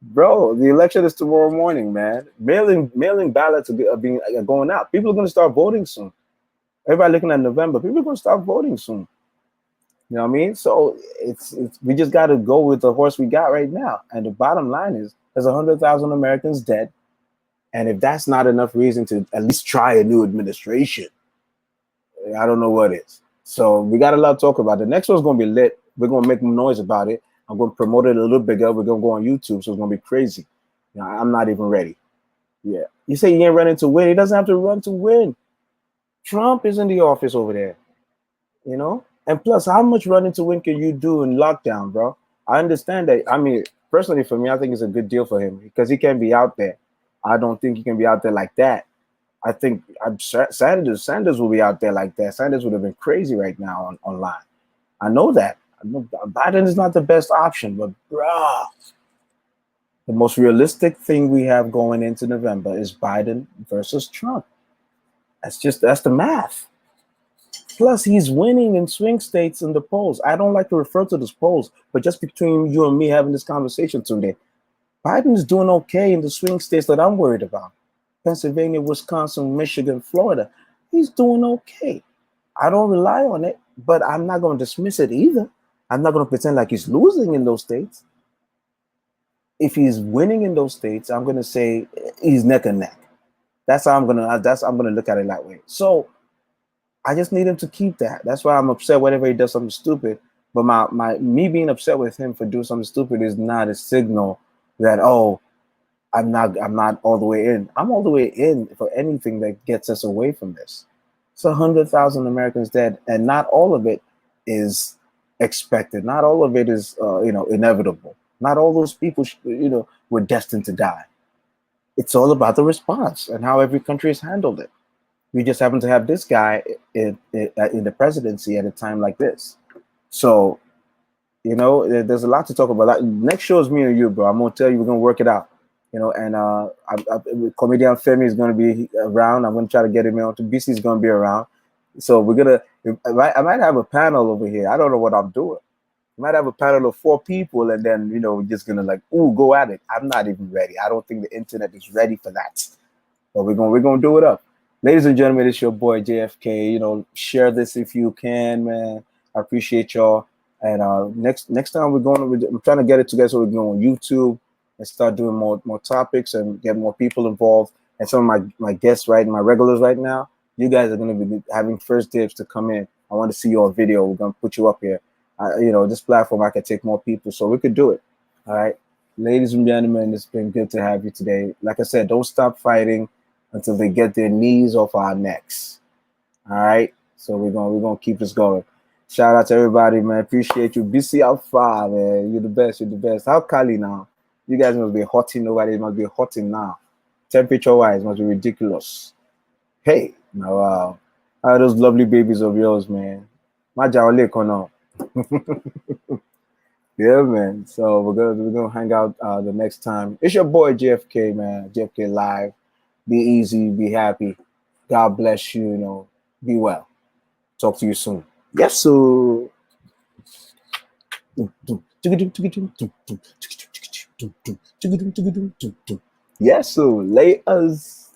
bro. The election is tomorrow morning, man. Mailing ballots are going out. People are gonna start voting soon. Everybody looking at November. People are gonna start voting soon. You know what I mean? So it's we just got to go with the horse we got right now. And the bottom line is there's 100,000 Americans dead. And if that's not enough reason to at least try a new administration, I don't know what is. So we got a lot to talk about. The next one's going to be lit. We're going to make noise about it. I'm going to promote it a little bigger. We're going to go on YouTube. So it's going to be crazy. You know, I'm not even ready. Yeah. You say he ain't running to win. He doesn't have to run to win. Trump is in the office over there. You know? And plus, how much running to win can you do in lockdown, bro? I understand that. I mean, personally, for me, I think it's a good deal for him because he can be out there. I don't think he can be out there like that. I think Sanders will be out there like that. Sanders would have been crazy right now online. I know that. I know Biden is not the best option, but bro, the most realistic thing we have going into November is Biden versus Trump. That's the math. Plus, he's winning in swing states in the polls. I don't like to refer to those polls, but just between you and me having this conversation today, Biden's doing okay in the swing states that I'm worried about. Pennsylvania, Wisconsin, Michigan, Florida. He's doing okay. I don't rely on it, but I'm not going to dismiss it either. I'm not going to pretend like he's losing in those states. If he's winning in those states, I'm going to say he's neck and neck. That's how I'm going to look at it that way. So I just need him to keep that. That's why I'm upset whenever he does something stupid. But me being upset with him for doing something stupid is not a signal that, oh, I'm not all the way in. I'm all the way in for anything that gets us away from this. It's 100,000 Americans dead, and not all of it is expected. Not all of it is inevitable. Not all those people were destined to die. It's all about the response and how every country has handled it. We just happen to have this guy in the presidency at a time like this. So, there's a lot to talk about. Next show is me and you, bro. I'm going to tell you, we're going to work it out. And comedian Femi is going to be around. I'm going to try to get him on. BC is going to be around. So I might have a panel over here. I don't know what I'm doing. I might have a panel of 4 people, and then, we're just going to go at it. I'm not even ready. I don't think the internet is ready for that. But we're going to do it up. Ladies and gentlemen, it's your boy JFK. Share this if you can, man. I appreciate y'all. And next time I'm trying to get it together so we can go on YouTube and start doing more topics and get more people involved. And some of my guests, my regulars right now, you guys are going to be having first dibs to come in. I want to see your video. We're going to put you up here. This platform, I can take more people, so we could do it. All right. Ladies and gentlemen, it's been good to have you today. Like I said, don't stop fighting until they get their knees off our necks. All right. So we're gonna keep this going. Shout out to everybody, man. Appreciate you. BC Alpha, man. You're the best. You're the best. How Cali now? You guys must be hotting. Nobody must be hotting now. Temperature-wise, must be ridiculous. Hey, now how are those lovely babies of yours, man? Yeah, man. So we're gonna hang out the next time. It's your boy JFK, man. JFK Live. Be easy, be happy. God bless you, be well. Talk to you soon. Yes, sir. Yes, so laters.